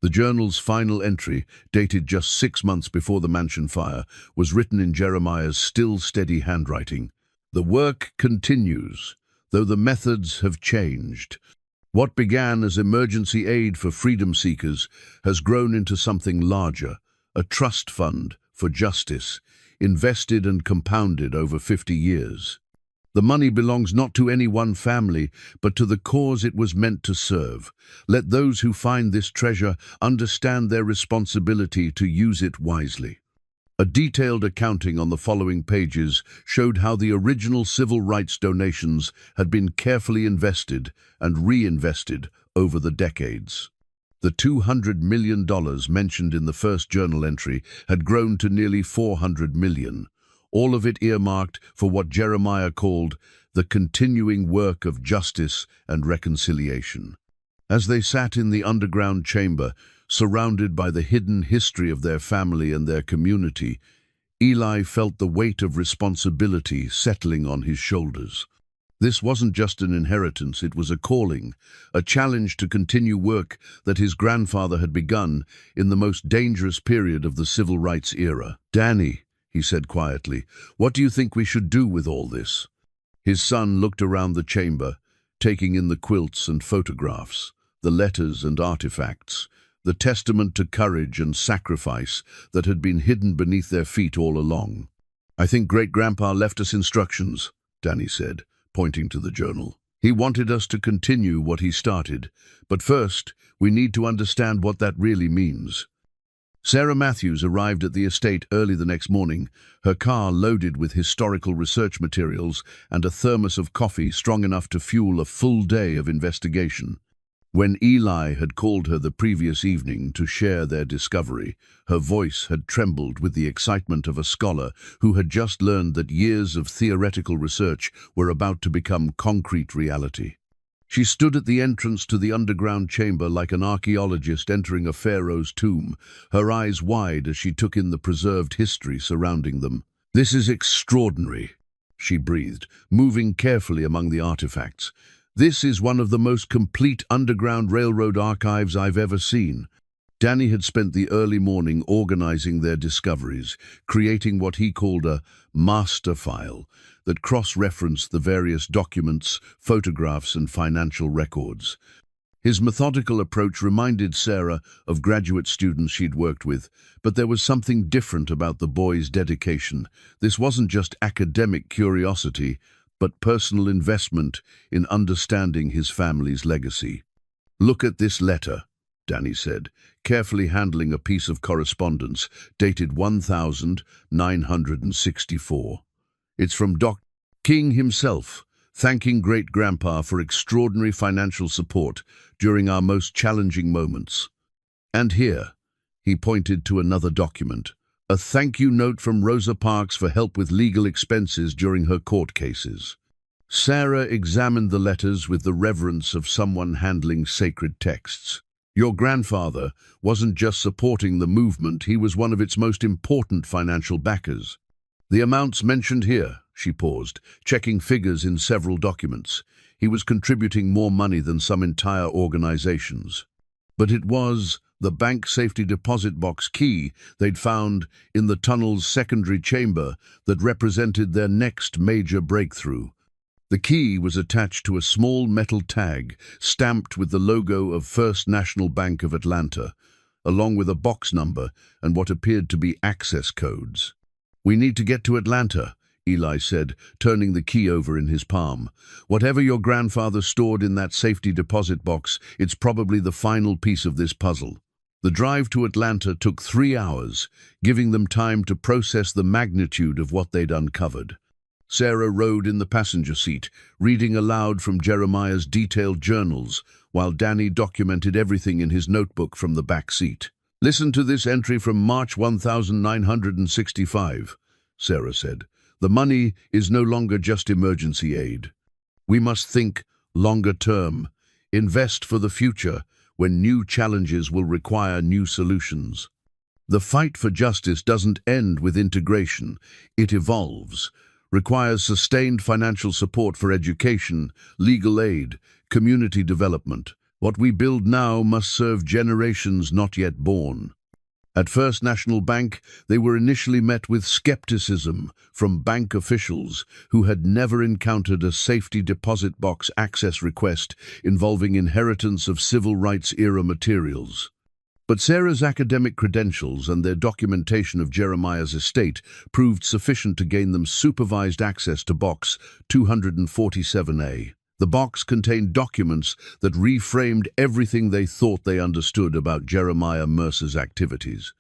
The journal's final entry, dated just 6 months before the mansion fire, was written in Jeremiah's still steady handwriting. "The work continues, though the methods have changed. What began as emergency aid for freedom seekers has grown into something larger, a trust fund for justice, invested and compounded over 50 years. The money belongs not to any one family, but to the cause it was meant to serve. Let those who find this treasure understand their responsibility to use it wisely." A detailed accounting on the following pages showed how the original civil rights donations had been carefully invested and reinvested over the decades. The $200 million mentioned in the first journal entry had grown to nearly $400 million, all of it earmarked for what Jeremiah called the continuing work of justice and reconciliation. As they sat in the underground chamber, surrounded by the hidden history of their family and their community, Eli felt the weight of responsibility settling on his shoulders. This wasn't just an inheritance, it was a calling, a challenge to continue work that his grandfather had begun in the most dangerous period of the civil rights era. "Danny," he said quietly, "what do you think we should do with all this?" His son looked around the chamber, taking in the quilts and photographs, the letters and artifacts, the testament to courage and sacrifice that had been hidden beneath their feet all along. "I think Great-Grandpa left us instructions," Danny said, pointing to the journal. "He wanted us to continue what he started, but first, we need to understand what that really means." Sarah Matthews arrived at the estate early the next morning, her car loaded with historical research materials and a thermos of coffee strong enough to fuel a full day of investigation. When Eli had called her the previous evening to share their discovery, her voice had trembled with the excitement of a scholar who had just learned that years of theoretical research were about to become concrete reality. She stood at the entrance to the underground chamber like an archaeologist entering a pharaoh's tomb, her eyes wide as she took in the preserved history surrounding them. "This is extraordinary," she breathed, moving carefully among the artifacts. "This is one of the most complete underground railroad archives I've ever seen." Danny had spent the early morning organizing their discoveries, creating what he called a master file that cross-referenced the various documents, photographs, and financial records. His methodical approach reminded Sarah of graduate students she'd worked with, but there was something different about the boy's dedication. This wasn't just academic curiosity, but personal investment in understanding his family's legacy. "Look at this letter," Danny said, carefully handling a piece of correspondence dated 1964. "It's from Dr. King himself, thanking Great-Grandpa for extraordinary financial support during our most challenging moments. And here," he pointed to another document, "a thank you note from Rosa Parks for help with legal expenses during her court cases." Sarah examined the letters with the reverence of someone handling sacred texts. "Your grandfather wasn't just supporting the movement, he was one of its most important financial backers." "The amounts mentioned here," she paused, checking figures in several documents. "He was contributing more money than some entire organizations." But it was the bank safety deposit box key they'd found in the tunnel's secondary chamber that represented their next major breakthrough. The key was attached to a small metal tag stamped with the logo of First National Bank of Atlanta, along with a box number and what appeared to be access codes. "We need to get to Atlanta," Eli said, turning the key over in his palm. "Whatever your grandfather stored in that safety deposit box, it's probably the final piece of this puzzle." The drive to Atlanta took 3 hours, giving them time to process the magnitude of what they'd uncovered. Sarah rode in the passenger seat, reading aloud from Jeremiah's detailed journals, while Danny documented everything in his notebook from the back seat. "Listen to this entry from March 1965, Sarah said. "The money is no longer just emergency aid. We must think longer term, invest for the future when new challenges will require new solutions. The fight for justice doesn't end with integration, it evolves, requires sustained financial support for education, legal aid, community development. What we build now must serve generations not yet born." At First National Bank, they were initially met with skepticism from bank officials who had never encountered a safety deposit box access request involving inheritance of civil rights-era materials. But Sarah's academic credentials and their documentation of Jeremiah's estate proved sufficient to gain them supervised access to Box 247A. The box contained documents that reframed everything they thought they understood about Jeremiah Mercer's activities.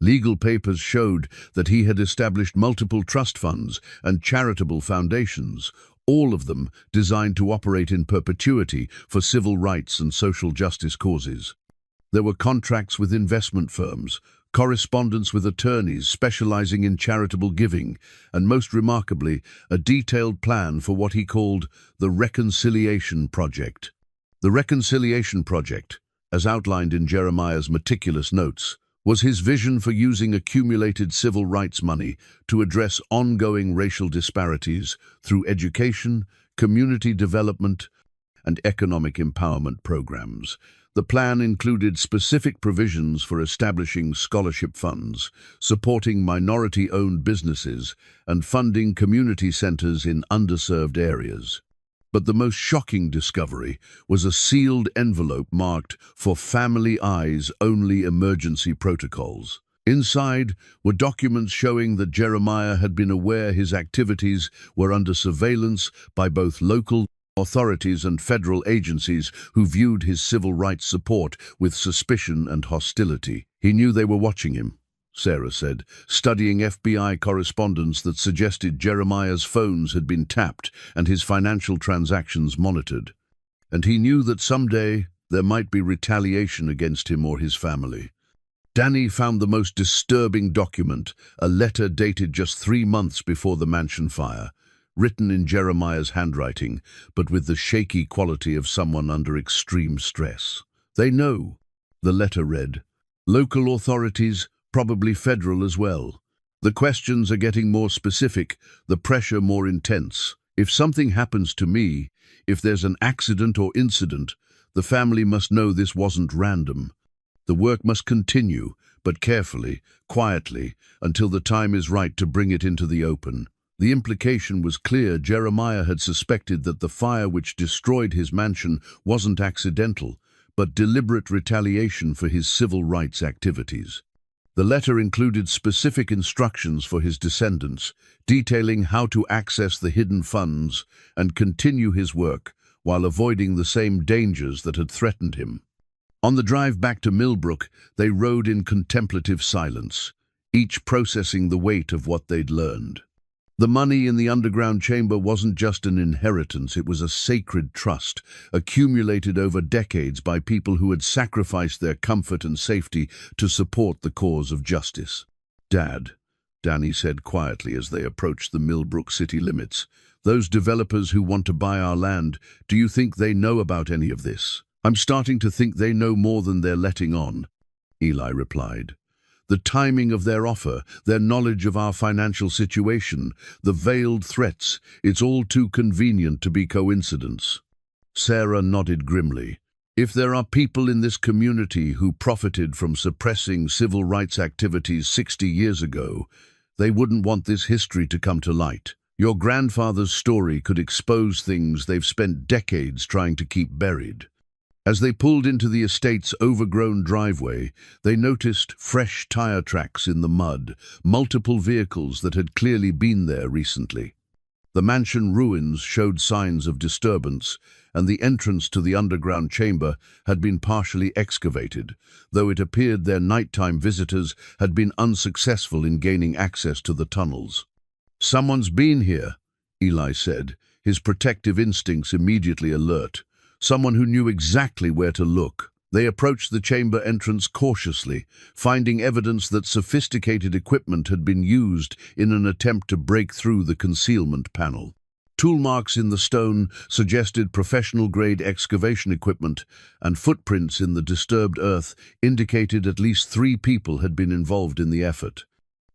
Legal papers showed that he had established multiple trust funds and charitable foundations, all of them designed to operate in perpetuity for civil rights and social justice causes. There were contracts with investment firms, correspondence with attorneys specializing in charitable giving, and most remarkably, a detailed plan for what he called the Reconciliation Project. The Reconciliation Project, as outlined in Jeremiah's meticulous notes, was his vision for using accumulated civil rights money to address ongoing racial disparities through education, community development, and economic empowerment programs. The plan included specific provisions for establishing scholarship funds, supporting minority-owned businesses, and funding community centers in underserved areas. But the most shocking discovery was a sealed envelope marked "For Family Eyes Only Emergency Protocols." Inside were documents showing that Jeremiah had been aware his activities were under surveillance by both local authorities and federal agencies who viewed his civil rights support with suspicion and hostility. He knew they were watching him, Sarah said, studying FBI correspondence that suggested Jeremiah's phones had been tapped and his financial transactions monitored. And he knew that someday there might be retaliation against him or his family. Danny found the most disturbing document, a letter dated just 3 months before the mansion fire, written in Jeremiah's handwriting, but with the shaky quality of someone under extreme stress. "They know," the letter read. "Local authorities, probably federal as well. The questions are getting more specific, the pressure more intense. If something happens to me, if there's an accident or incident, the family must know this wasn't random. The work must continue, but carefully, quietly, until the time is right to bring it into the open." The implication was clear. Jeremiah had suspected that the fire which destroyed his mansion wasn't accidental, but deliberate retaliation for his civil rights activities. The letter included specific instructions for his descendants, detailing how to access the hidden funds and continue his work while avoiding the same dangers that had threatened him. On the drive back to Millbrook, they rode in contemplative silence, each processing the weight of what they'd learned. The money in the underground chamber wasn't just an inheritance, it was a sacred trust, accumulated over decades by people who had sacrificed their comfort and safety to support the cause of justice. "Dad," Danny said quietly as they approached the Millbrook city limits, "those developers who want to buy our land, do you think they know about any of this?" "I'm starting to think they know more than they're letting on," Eli replied. "The timing of their offer, their knowledge of our financial situation, the veiled threats, it's all too convenient to be coincidence." Sarah nodded grimly. "If there are people in this community who profited from suppressing civil rights activities 60 years ago, they wouldn't want this history to come to light. Your grandfather's story could expose things they've spent decades trying to keep buried." As they pulled into the estate's overgrown driveway, they noticed fresh tire tracks in the mud, multiple vehicles that had clearly been there recently. The mansion ruins showed signs of disturbance, and the entrance to the underground chamber had been partially excavated, though it appeared their nighttime visitors had been unsuccessful in gaining access to the tunnels. "Someone's been here," Eli said, his protective instincts immediately alert. Someone who knew exactly where to look. They approached the chamber entrance cautiously, finding evidence that sophisticated equipment had been used in an attempt to break through the concealment panel. Tool marks in the stone suggested professional-grade excavation equipment, and footprints in the disturbed earth indicated at least 3 people had been involved in the effort.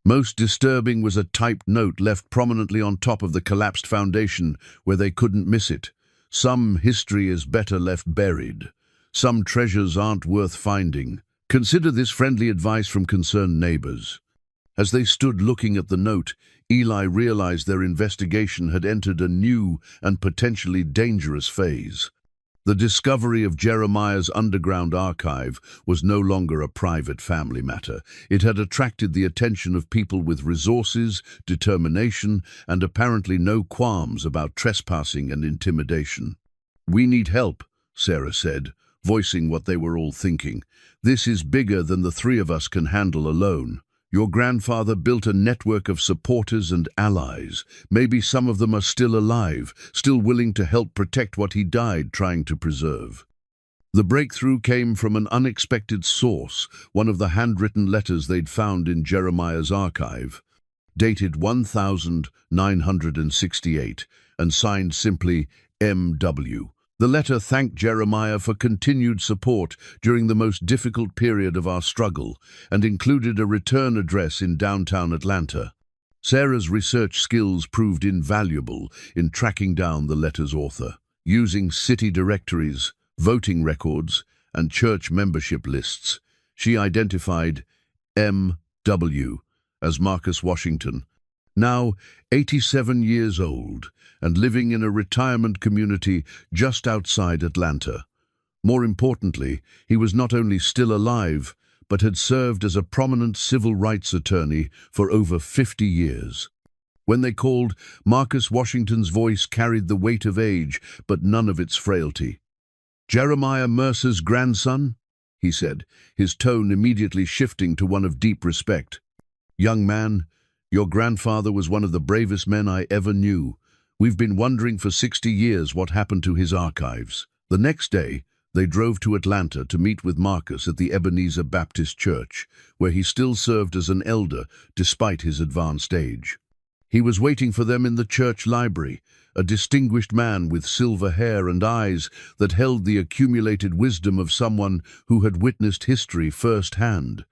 Most disturbing was a typed note left prominently on top of the collapsed foundation where they couldn't miss it. "Some history is better left buried. Some treasures aren't worth finding. Consider this friendly advice from concerned neighbors." As they stood looking at the note, Eli realized their investigation had entered a new and potentially dangerous phase. The discovery of Jeremiah's underground archive was no longer a private family matter. It had attracted the attention of people with resources, determination, and apparently no qualms about trespassing and intimidation. "We need help," Sarah said, voicing what they were all thinking. "This is bigger than the 3 of us can handle alone." Your grandfather built a network of supporters and allies. Maybe some of them are still alive, still willing to help protect what he died trying to preserve. The breakthrough came from an unexpected source, one of the handwritten letters they'd found in Jeremiah's archive, dated 1968 and signed simply M.W. The letter thanked Jeremiah for continued support during the most difficult period of our struggle and included a return address in downtown Atlanta. Sarah's research skills proved invaluable in tracking down the letter's author. Using city directories, voting records, and church membership lists, she identified M.W. as Marcus Washington, now 87 years old and living in a retirement community just outside Atlanta. More importantly, he was not only still alive, but had served as a prominent civil rights attorney for over 50 years. When they called, Marcus Washington's voice carried the weight of age, but none of its frailty. "Jeremiah Mercer's grandson?" he said, his tone immediately shifting to one of deep respect. "Young man, your grandfather was one of the bravest men I ever knew. We've been wondering for 60 years what happened to his archives." The next day, they drove to Atlanta to meet with Marcus at the Ebenezer Baptist Church, where he still served as an elder despite his advanced age. He was waiting for them in the church library, a distinguished man with silver hair and eyes that held the accumulated wisdom of someone who had witnessed history firsthand.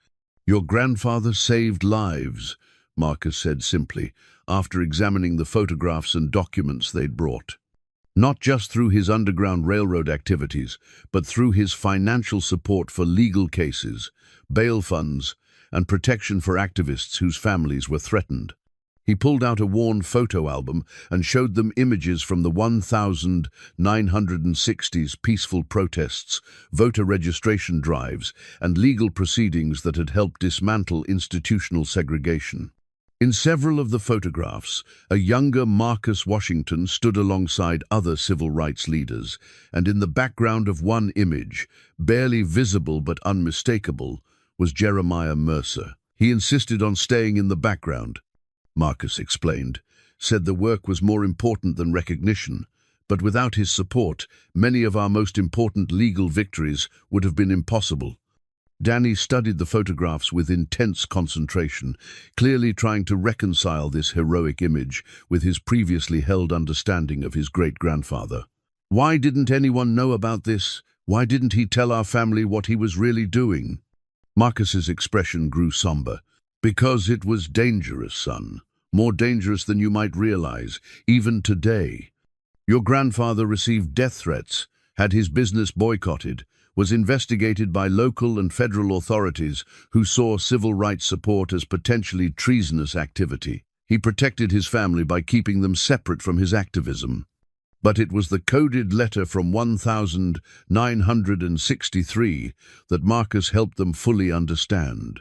"Your grandfather saved lives," Marcus said simply, after examining the photographs and documents they'd brought. "Not just through his Underground Railroad activities, but through his financial support for legal cases, bail funds, and protection for activists whose families were threatened." He pulled out a worn photo album and showed them images from the 1960s peaceful protests, voter registration drives, and legal proceedings that had helped dismantle institutional segregation. In several of the photographs, a younger Marcus Washington stood alongside other civil rights leaders, and in the background of one image, barely visible but unmistakable, was Jeremiah Mercer. "He insisted on staying in the background," Marcus explained, said the work was more important than recognition, but without his support, many of our most important legal victories would have been impossible. Danny studied the photographs with intense concentration, clearly trying to reconcile this heroic image with his previously held understanding of his great-grandfather. "Why didn't anyone know about this? Why didn't he tell our family what he was really doing?" Marcus's expression grew somber. "Because it was dangerous, son. More dangerous than you might realize, even today. Your grandfather received death threats, had his business boycotted, was investigated by local and federal authorities who saw civil rights support as potentially treasonous activity. He protected his family by keeping them separate from his activism. But it was the coded letter from 1963 that Marcus helped them fully understand.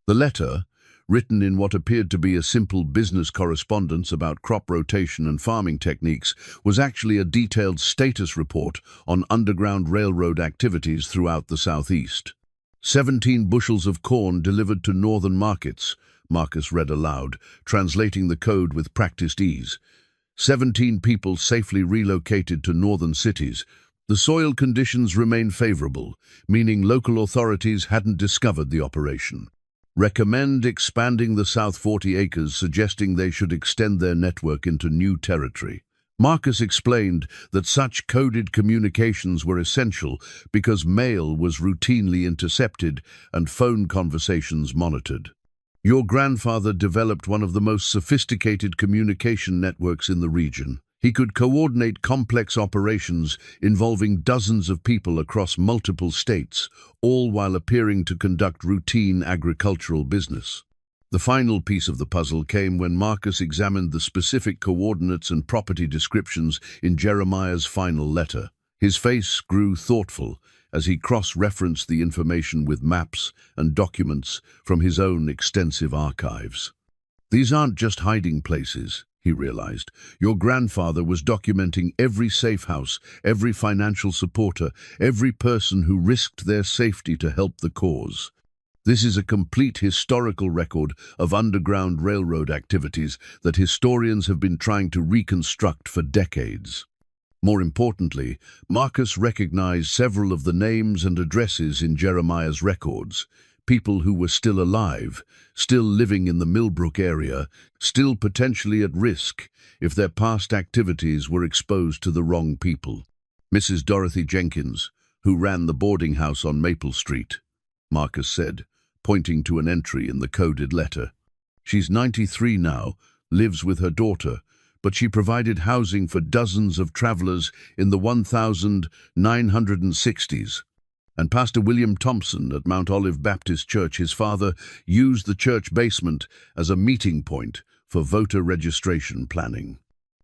The letter, written in what appeared to be a simple business correspondence about crop rotation and farming techniques, was actually a detailed status report on Underground Railroad activities throughout the Southeast. 17 bushels of corn delivered to northern markets, Marcus read aloud, translating the code with practiced ease. 17 people safely relocated to northern cities. The soil conditions remained favorable, meaning local authorities hadn't discovered the operation. Recommend expanding the South 40 acres, suggesting they should extend their network into new territory. Marcus explained that such coded communications were essential because mail was routinely intercepted and phone conversations monitored. Your grandfather developed one of the most sophisticated communication networks in the region. He could coordinate complex operations involving dozens of people across multiple states, all while appearing to conduct routine agricultural business. The final piece of the puzzle came when Marcus examined the specific coordinates and property descriptions in Jeremiah's final letter. His face grew thoughtful as he cross-referenced the information with maps and documents from his own extensive archives. "These aren't just hiding places," he realized. "Your grandfather was documenting every safe house, every financial supporter, every person who risked their safety to help the cause." This is a complete historical record of underground railroad activities that historians have been trying to reconstruct for decades. More importantly, Marcus recognized several of the names and addresses in Jeremiah's records, people who were still alive, still living in the Millbrook area, still potentially at risk if their past activities were exposed to the wrong people. Mrs. Dorothy Jenkins, who ran the boarding house on Maple Street, Marcus said, pointing to an entry in the coded letter. She's 93 now, lives with her daughter, but she provided housing for dozens of travelers in the 1960s. And Pastor William Thompson at Mount Olive Baptist Church, his father, used the church basement as a meeting point for voter registration planning.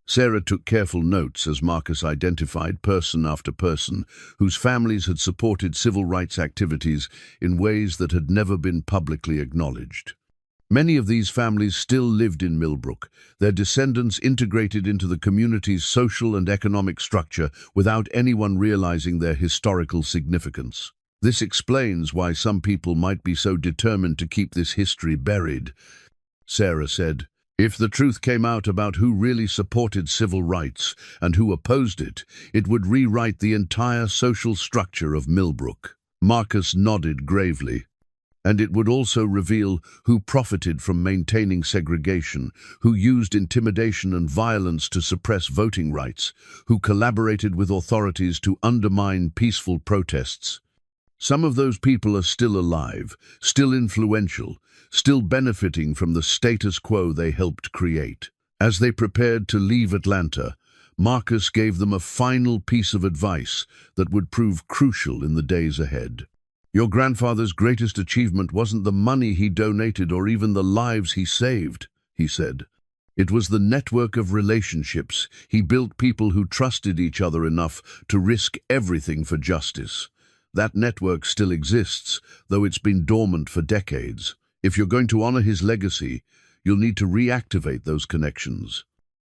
Sarah took careful notes as Marcus identified person after person whose families had supported civil rights activities in ways that had never been publicly acknowledged. Many of these families still lived in Millbrook, their descendants integrated into the community's social and economic structure without anyone realizing their historical significance. This explains why some people might be so determined to keep this history buried. Sarah said, "If the truth came out about who really supported civil rights and who opposed it, it would rewrite the entire social structure of Millbrook." Marcus nodded gravely. "And it would also reveal who profited from maintaining segregation, who used intimidation and violence to suppress voting rights, who collaborated with authorities to undermine peaceful protests. Some of those people are still alive, still influential, still benefiting from the status quo they helped create." As they prepared to leave Atlanta, Marcus gave them a final piece of advice that would prove crucial in the days ahead. "Your grandfather's greatest achievement wasn't the money he donated or even the lives he saved," he said. "It was the network of relationships. He built people who trusted each other enough to risk everything for justice. That network still exists, though it's been dormant for decades. If you're going to honor his legacy, you'll need to reactivate those connections."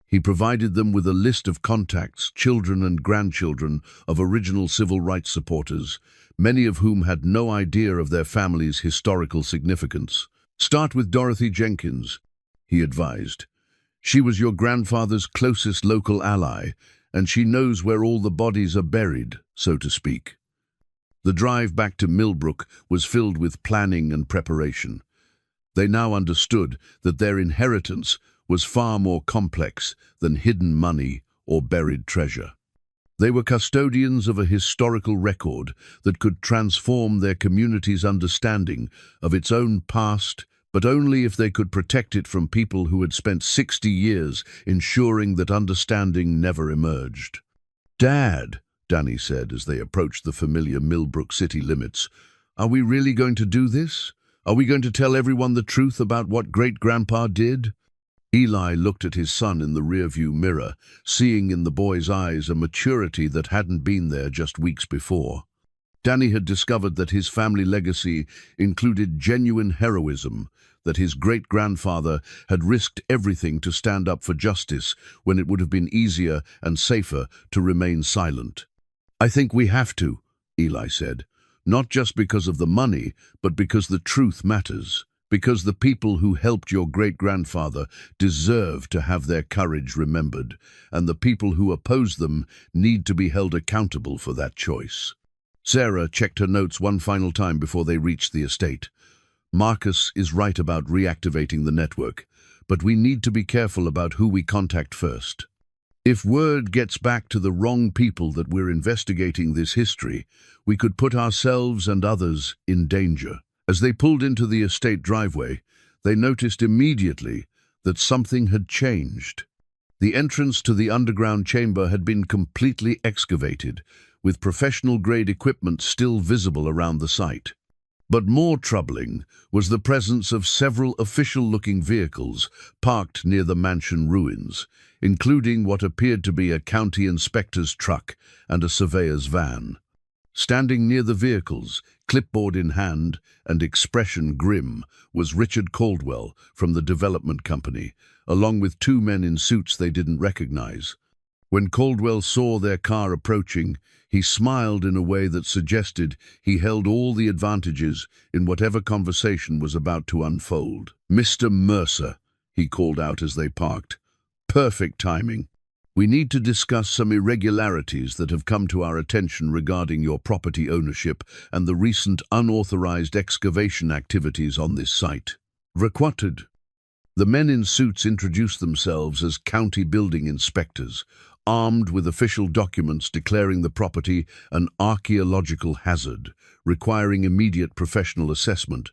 He provided them with a list of contacts, children and grandchildren of original civil rights supporters, many of whom had no idea of their family's historical significance. "Start with Dorothy Jenkins," he advised. "She was your grandfather's closest local ally, and she knows where all the bodies are buried, so to speak." The drive back to Millbrook was filled with planning and preparation. They now understood that their inheritance was far more complex than hidden money or buried treasure. They were custodians of a historical record that could transform their community's understanding of its own past, but only if they could protect it from people who had spent 60 years ensuring that understanding never emerged. "Dad," Danny said as they approached the familiar Millbrook city limits, "are we really going to do this? Are we going to tell everyone the truth about what Great-Grandpa did?" Eli looked at his son in the rearview mirror, seeing in the boy's eyes a maturity that hadn't been there just weeks before. Danny had discovered that his family legacy included genuine heroism, that his great-grandfather had risked everything to stand up for justice when it would have been easier and safer to remain silent. "I think we have to," Eli said, "not just because of the money, but because the truth matters. Because the people who helped your great-grandfather deserve to have their courage remembered, and the people who oppose them need to be held accountable for that choice." Sarah checked her notes one final time before they reached the estate. "Marcus is right about reactivating the network, but we need to be careful about who we contact first. If word gets back to the wrong people that we're investigating this history, we could put ourselves and others in danger." As they pulled into the estate driveway, they noticed immediately that something had changed. The entrance to the underground chamber had been completely excavated, with professional-grade equipment still visible around the site. But more troubling was the presence of several official-looking vehicles parked near the mansion ruins, including what appeared to be a county inspector's truck and a surveyor's van. Standing near the vehicles, clipboard in hand and expression grim, was Richard Caldwell from the development company, along with two men in suits they didn't recognize. When Caldwell saw their car approaching, he smiled in a way that suggested he held all the advantages in whatever conversation was about to unfold. "Mr. Mercer," he called out as they parked. "Perfect timing. We need to discuss some irregularities that have come to our attention regarding your property ownership and the recent unauthorized excavation activities on this site." Requested. The men in suits introduced themselves as county building inspectors, armed with official documents declaring the property an archaeological hazard, requiring immediate professional assessment.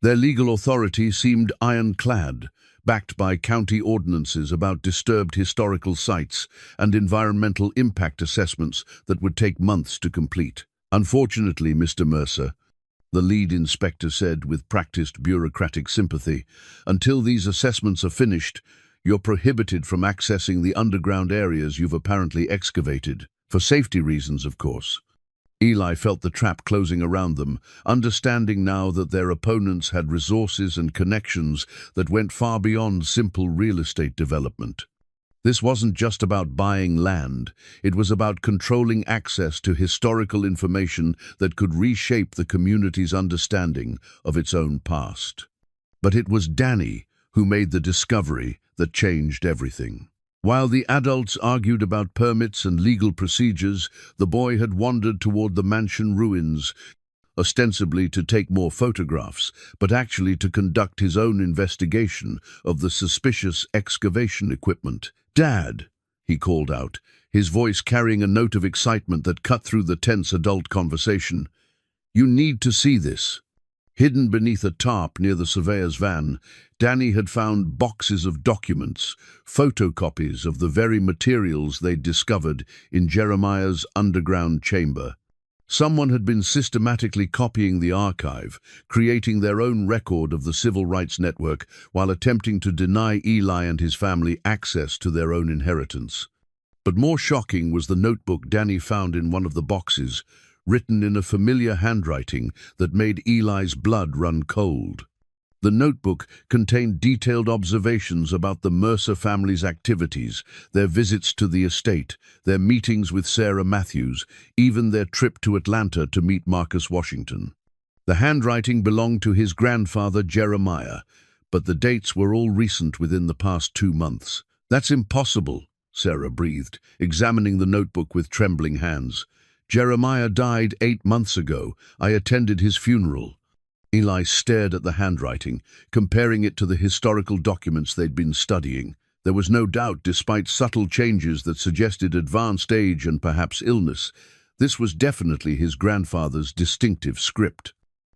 Their legal authority seemed ironclad, backed by county ordinances about disturbed historical sites and environmental impact assessments that would take months to complete. "Unfortunately, Mr. Mercer," the lead inspector said with practiced bureaucratic sympathy, "until these assessments are finished, you're prohibited from accessing the underground areas you've apparently excavated. For safety reasons, of course." Eli felt the trap closing around them, understanding now that their opponents had resources and connections that went far beyond simple real estate development. This wasn't just about buying land, it was about controlling access to historical information that could reshape the community's understanding of its own past. But it was Danny who made the discovery that changed everything. While the adults argued about permits and legal procedures, the boy had wandered toward the mansion ruins, ostensibly to take more photographs, but actually to conduct his own investigation of the suspicious excavation equipment. "Dad," he called out, his voice carrying a note of excitement that cut through the tense adult conversation. "You need to see this." Hidden beneath a tarp near the surveyor's van, Danny had found boxes of documents, photocopies of the very materials they'd discovered in Jeremiah's underground chamber. Someone had been systematically copying the archive, creating their own record of the civil rights network while attempting to deny Eli and his family access to their own inheritance. But more shocking was the notebook Danny found in one of the boxes, written in a familiar handwriting that made Eli's blood run cold. The notebook contained detailed observations about the Mercer family's activities, their visits to the estate, their meetings with Sarah Matthews, even their trip to Atlanta to meet Marcus Washington. The handwriting belonged to his grandfather Jeremiah, but the dates were all recent within the past 2 months. "That's impossible," Sarah breathed, examining the notebook with trembling hands. "Jeremiah died 8 months ago. I attended his funeral." Eli stared at the handwriting, comparing it to the historical documents they'd been studying. There was no doubt, despite subtle changes that suggested advanced age and perhaps illness, this was definitely his grandfather's distinctive script.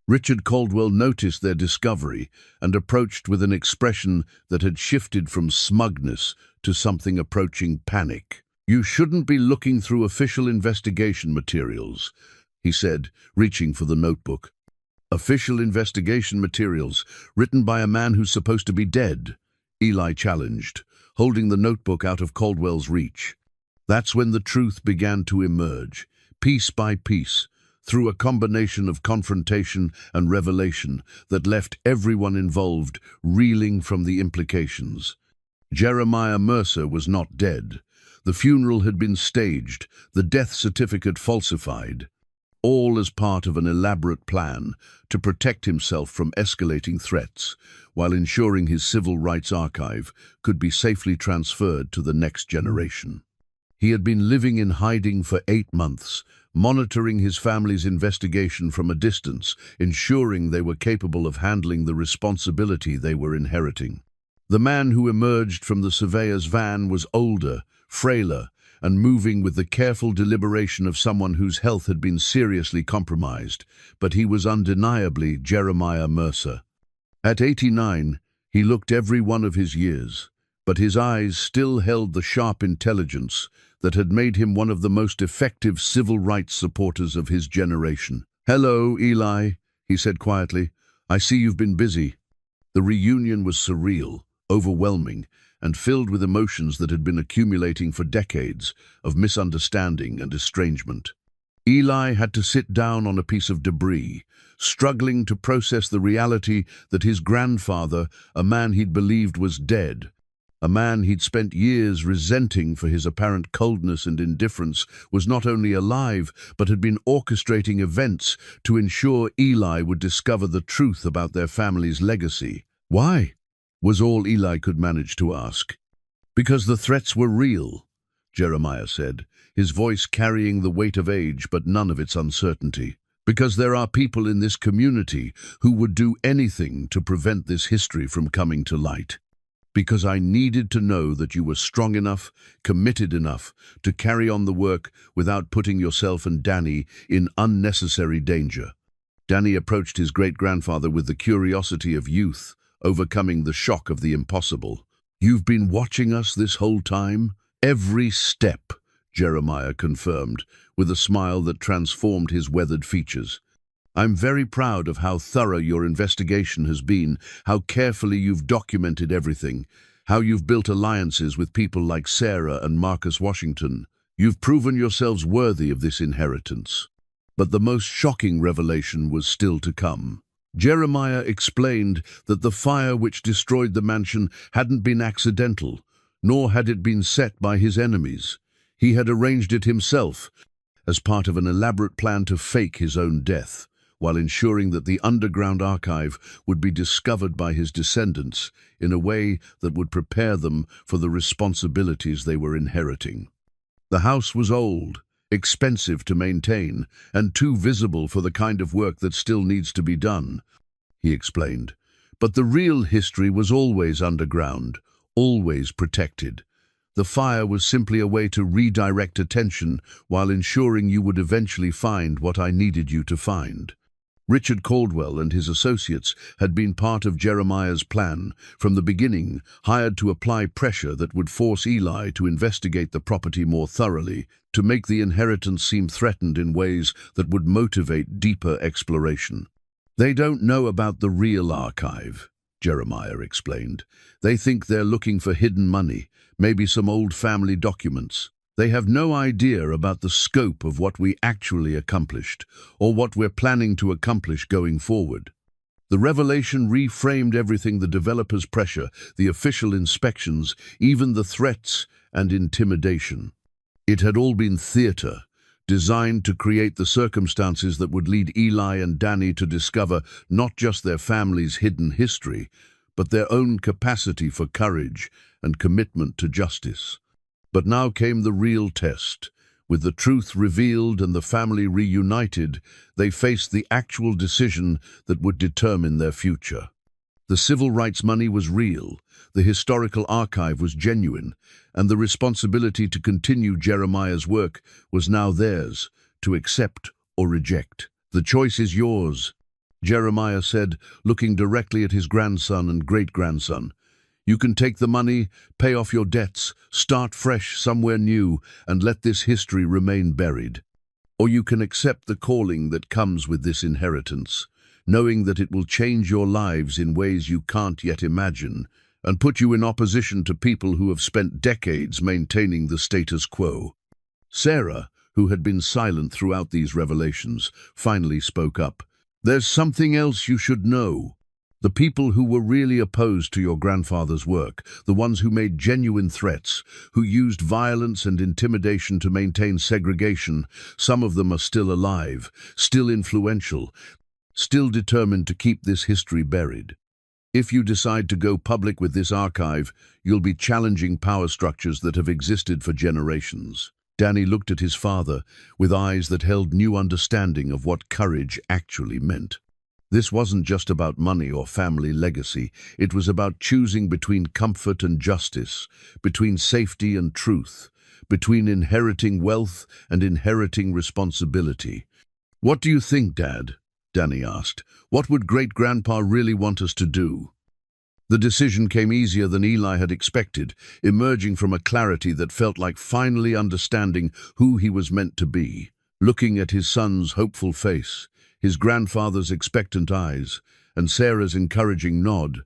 Richard Caldwell noticed their discovery and approached with an expression that had shifted from smugness to something approaching panic. "You shouldn't be looking through official investigation materials," he said, reaching for the notebook. "Official investigation materials, written by a man who's supposed to be dead," Eli challenged, holding the notebook out of Caldwell's reach. That's when the truth began to emerge, piece by piece, through a combination of confrontation and revelation that left everyone involved reeling from the implications. Jeremiah Mercer was not dead. The funeral had been staged, the death certificate falsified, all as part of an elaborate plan to protect himself from escalating threats, while ensuring his civil rights archive could be safely transferred to the next generation. He had been living in hiding for 8 months, monitoring his family's investigation from a distance, ensuring they were capable of handling the responsibility they were inheriting. The man who emerged from the surveyor's van was older, frailer, and moving with the careful deliberation of someone whose health had been seriously compromised, but he was undeniably Jeremiah Mercer. At 89, he looked every one of his years, but his eyes still held the sharp intelligence that had made him one of the most effective civil rights supporters of his generation. "Hello, Eli," he said quietly. "I see you've been busy." The reunion was surreal, overwhelming, and filled with emotions that had been accumulating for decades of misunderstanding and estrangement. Eli had to sit down on a piece of debris, struggling to process the reality that his grandfather, a man he'd believed was dead, A man he'd spent years resenting for his apparent coldness and indifference was not only alive, but had been orchestrating events to ensure Eli would discover the truth about their family's legacy. Why? Was all Eli could manage to ask. Because the threats were real, Jeremiah said, his voice carrying the weight of age but none of its uncertainty. Because there are people in this community who would do anything to prevent this history from coming to light. Because I needed to know that you were strong enough, committed enough to carry on the work without putting yourself and Danny in unnecessary danger. Danny approached his great-grandfather with the curiosity of youth, overcoming the shock of the impossible. You've been watching us this whole time? Every step, Jeremiah confirmed, with a smile that transformed his weathered features. I'm very proud of how thorough your investigation has been, how carefully you've documented everything, how you've built alliances with people like Sarah and Marcus Washington. You've proven yourselves worthy of this inheritance. But the most shocking revelation was still to come. Jeremiah explained that the fire which destroyed the mansion hadn't been accidental, nor had it been set by his enemies. He had arranged it himself, as part of an elaborate plan to fake his own death, while ensuring that the underground archive would be discovered by his descendants in a way that would prepare them for the responsibilities they were inheriting. The house was old, expensive to maintain, and too visible for the kind of work that still needs to be done, he explained. But the real history was always underground, always protected. The fire was simply a way to redirect attention while ensuring you would eventually find what I needed you to find. Richard Caldwell and his associates had been part of Jeremiah's plan from the beginning, hired to apply pressure that would force Eli to investigate the property more thoroughly, to make the inheritance seem threatened in ways that would motivate deeper exploration. They don't know about the real archive, Jeremiah explained. They think they're looking for hidden money, maybe some old family documents. They have no idea about the scope of what we actually accomplished, or what we're planning to accomplish going forward. The revelation reframed everything: the developers' pressure, the official inspections, even the threats and intimidation. It had all been theater, designed to create the circumstances that would lead Eli and Danny to discover not just their family's hidden history, but their own capacity for courage and commitment to justice. But now came the real test. With the truth revealed and the family reunited, they faced the actual decision that would determine their future. The civil rights money was real, the historical archive was genuine, and the responsibility to continue Jeremiah's work was now theirs, to accept or reject. The choice is yours, Jeremiah said, looking directly at his grandson and great-grandson. You can take the money, pay off your debts, start fresh somewhere new, and let this history remain buried. Or you can accept the calling that comes with this inheritance, knowing that it will change your lives in ways you can't yet imagine, and put you in opposition to people who have spent decades maintaining the status quo. Sarah, who had been silent throughout these revelations, finally spoke up. There's something else you should know. The people who were really opposed to your grandfather's work, the ones who made genuine threats, who used violence and intimidation to maintain segregation, some of them are still alive, still influential, still determined to keep this history buried. If you decide to go public with this archive, you'll be challenging power structures that have existed for generations. Danny looked at his father with eyes that held new understanding of what courage actually meant. This wasn't just about money or family legacy. It was about choosing between comfort and justice, between safety and truth, between inheriting wealth and inheriting responsibility. What do you think, Dad? Danny asked. What would Great-Grandpa really want us to do? The decision came easier than Eli had expected, emerging from a clarity that felt like finally understanding who he was meant to be. Looking at his son's hopeful face, his grandfather's expectant eyes, and Sarah's encouraging nod,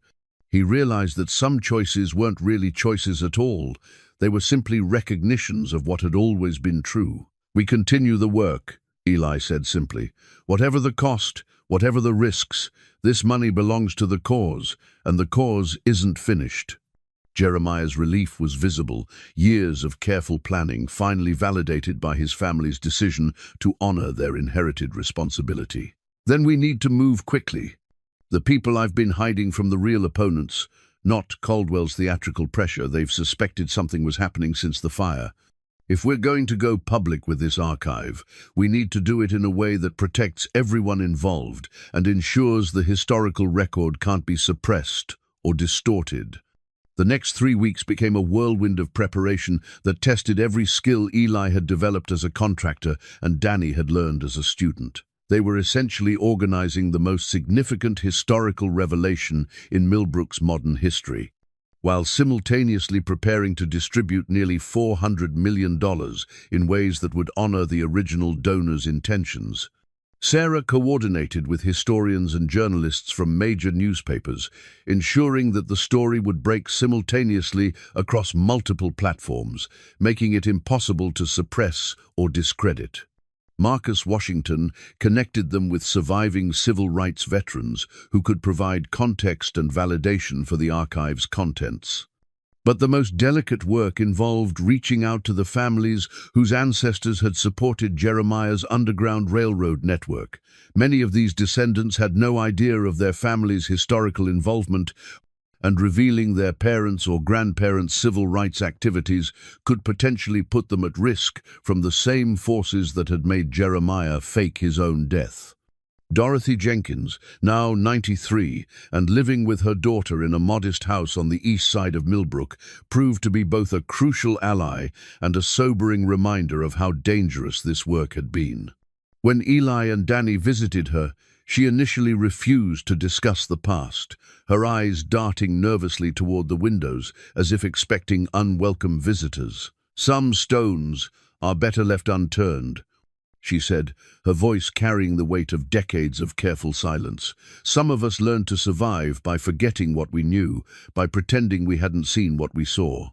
he realized that some choices weren't really choices at all. They were simply recognitions of what had always been true. We continue the work, Eli said simply. Whatever the cost, whatever the risks, this money belongs to the cause, and the cause isn't finished. Jeremiah's relief was visible, years of careful planning finally validated by his family's decision to honor their inherited responsibility. Then we need to move quickly. The people I've been hiding from the real opponents, not Caldwell's theatrical pressure. They've suspected something was happening since the fire. If we're going to go public with this archive, we need to do it in a way that protects everyone involved and ensures the historical record can't be suppressed or distorted. The next 3 weeks became a whirlwind of preparation that tested every skill Eli had developed as a contractor and Danny had learned as a student. They were essentially organizing the most significant historical revelation in Millbrook's modern history, while simultaneously preparing to distribute nearly $400 million in ways that would honor the original donors' intentions. Sarah coordinated with historians and journalists from major newspapers, ensuring that the story would break simultaneously across multiple platforms, making it impossible to suppress or discredit. Marcus Washington connected them with surviving civil rights veterans who could provide context and validation for the archive's contents. But the most delicate work involved reaching out to the families whose ancestors had supported Jeremiah's Underground Railroad network. Many of these descendants had no idea of their family's historical involvement, and revealing their parents' or grandparents' civil rights activities could potentially put them at risk from the same forces that had made Jeremiah fake his own death. Dorothy Jenkins, now 93 and living with her daughter in a modest house on the east side of Millbrook, proved to be both a crucial ally and a sobering reminder of how dangerous this work had been. When Eli and Danny visited her, she initially refused to discuss the past, her eyes darting nervously toward the windows as if expecting unwelcome visitors. "Some stones are better left unturned," she said, her voice carrying the weight of decades of careful silence. "Some of us learned to survive by forgetting what we knew, by pretending we hadn't seen what we saw."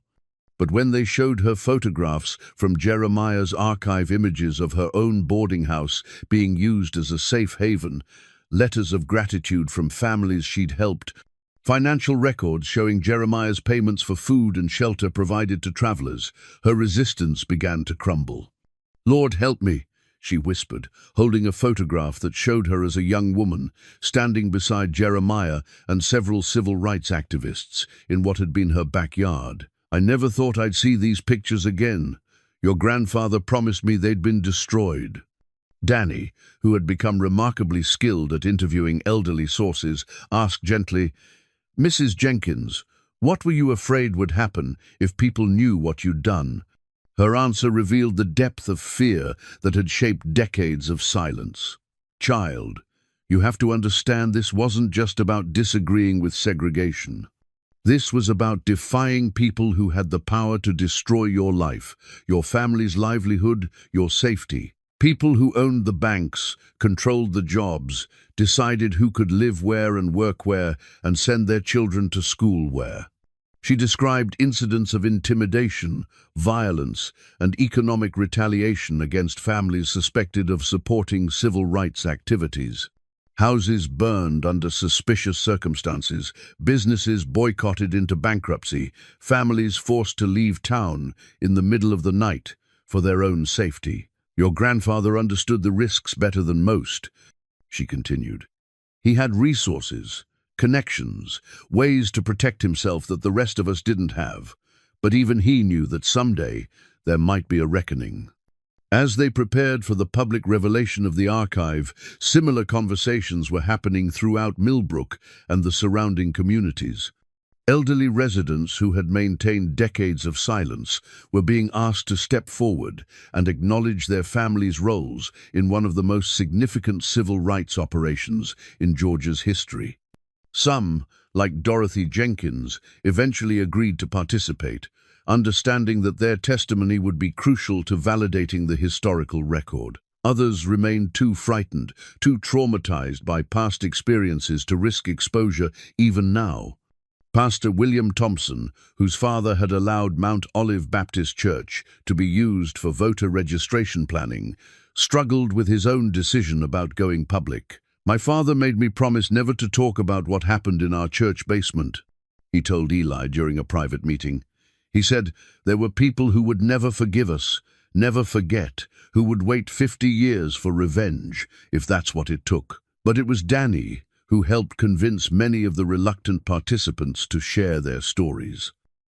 But when they showed her photographs from Jeremiah's archive, images of her own boarding house being used as a safe haven, letters of gratitude from families she'd helped, financial records showing Jeremiah's payments for food and shelter provided to travelers, her resistance began to crumble. "Lord, help me," she whispered, holding a photograph that showed her as a young woman, standing beside Jeremiah and several civil rights activists in what had been her backyard. "I never thought I'd see these pictures again. Your grandfather promised me they'd been destroyed." Danny, who had become remarkably skilled at interviewing elderly sources, asked gently, "Mrs. Jenkins, what were you afraid would happen if people knew what you'd done?" Her answer revealed the depth of fear that had shaped decades of silence. "Child, you have to understand this wasn't just about disagreeing with segregation. This was about defying people who had the power to destroy your life, your family's livelihood, your safety. People who owned the banks, controlled the jobs, decided who could live where and work where, and send their children to school where." She described incidents of intimidation, violence, and economic retaliation against families suspected of supporting civil rights activities. Houses burned under suspicious circumstances, businesses boycotted into bankruptcy, families forced to leave town in the middle of the night for their own safety. "Your grandfather understood the risks better than most," she continued. "He had resources, connections, ways to protect himself that the rest of us didn't have. But even he knew that someday there might be a reckoning." As they prepared for the public revelation of the archive, similar conversations were happening throughout Millbrook and the surrounding communities. Elderly residents who had maintained decades of silence were being asked to step forward and acknowledge their families' roles in one of the most significant civil rights operations in Georgia's history. Some, like Dorothy Jenkins, eventually agreed to participate, understanding that their testimony would be crucial to validating the historical record. Others remained too frightened, too traumatized by past experiences to risk exposure even now. Pastor William Thompson, whose father had allowed Mount Olive Baptist Church to be used for voter registration planning, struggled with his own decision about going public. "My father made me promise never to talk about what happened in our church basement," he told Eli during a private meeting. He said, "There were people who would never forgive us, never forget, who would wait 50 years for revenge, if that's what it took. But it was Danny who helped convince many of the reluctant participants to share their stories.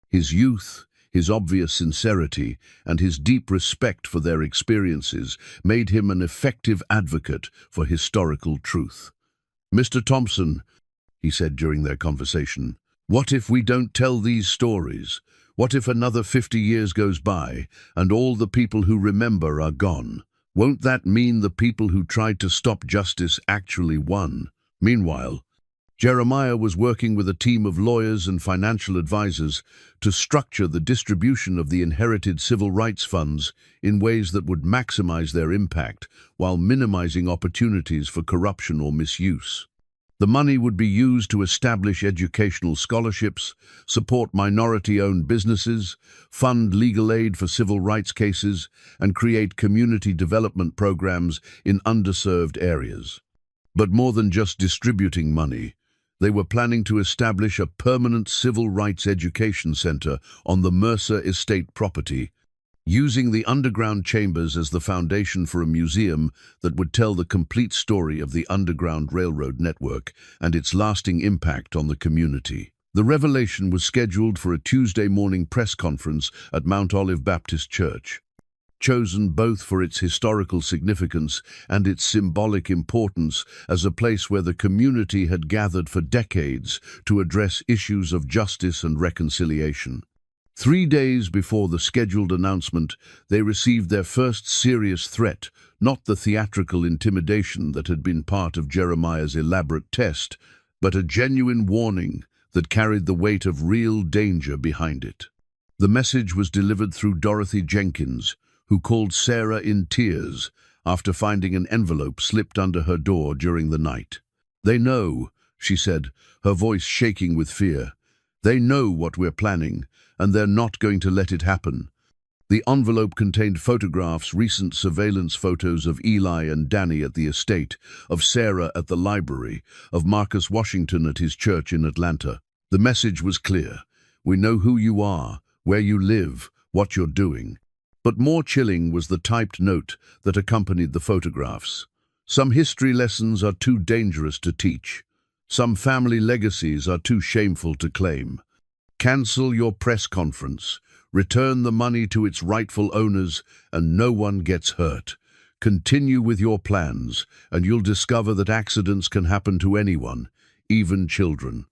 His youth, his obvious sincerity, and his deep respect for their experiences made him an effective advocate for historical truth. Mr. Thompson," he said during their conversation, "what if we don't tell these stories? What if another 50 years goes by and all the people who remember are gone? Won't that mean the people who tried to stop justice actually won?" Meanwhile, Jeremiah was working with a team of lawyers and financial advisors to structure the distribution of the inherited civil rights funds in ways that would maximize their impact while minimizing opportunities for corruption or misuse. The money would be used to establish educational scholarships, support minority-owned businesses, fund legal aid for civil rights cases, and create community development programs in underserved areas. But more than just distributing money, they were planning to establish a permanent civil rights education center on the Mercer estate property, using the underground chambers as the foundation for a museum that would tell the complete story of the Underground Railroad network and its lasting impact on the community. The revelation was scheduled for a Tuesday morning press conference at Mount Olive Baptist Church, chosen both for its historical significance and its symbolic importance as a place where the community had gathered for decades to address issues of justice and reconciliation. 3 days before the scheduled announcement, they received their first serious threat, not the theatrical intimidation that had been part of Jeremiah's elaborate test, but a genuine warning that carried the weight of real danger behind it. The message was delivered through Dorothy Jenkins, who called Sarah in tears after finding an envelope slipped under her door during the night. "They know," she said, her voice shaking with fear. "They know what we're planning, and they're not going to let it happen." The envelope contained photographs, recent surveillance photos of Eli and Danny at the estate, of Sarah at the library, of Marcus Washington at his church in Atlanta. The message was clear. "We know who you are, where you live, what you're doing." But more chilling was the typed note that accompanied the photographs. "Some history lessons are too dangerous to teach. Some family legacies are too shameful to claim. Cancel your press conference, return the money to its rightful owners, and no one gets hurt. Continue with your plans, and you'll discover that accidents can happen to anyone, even children."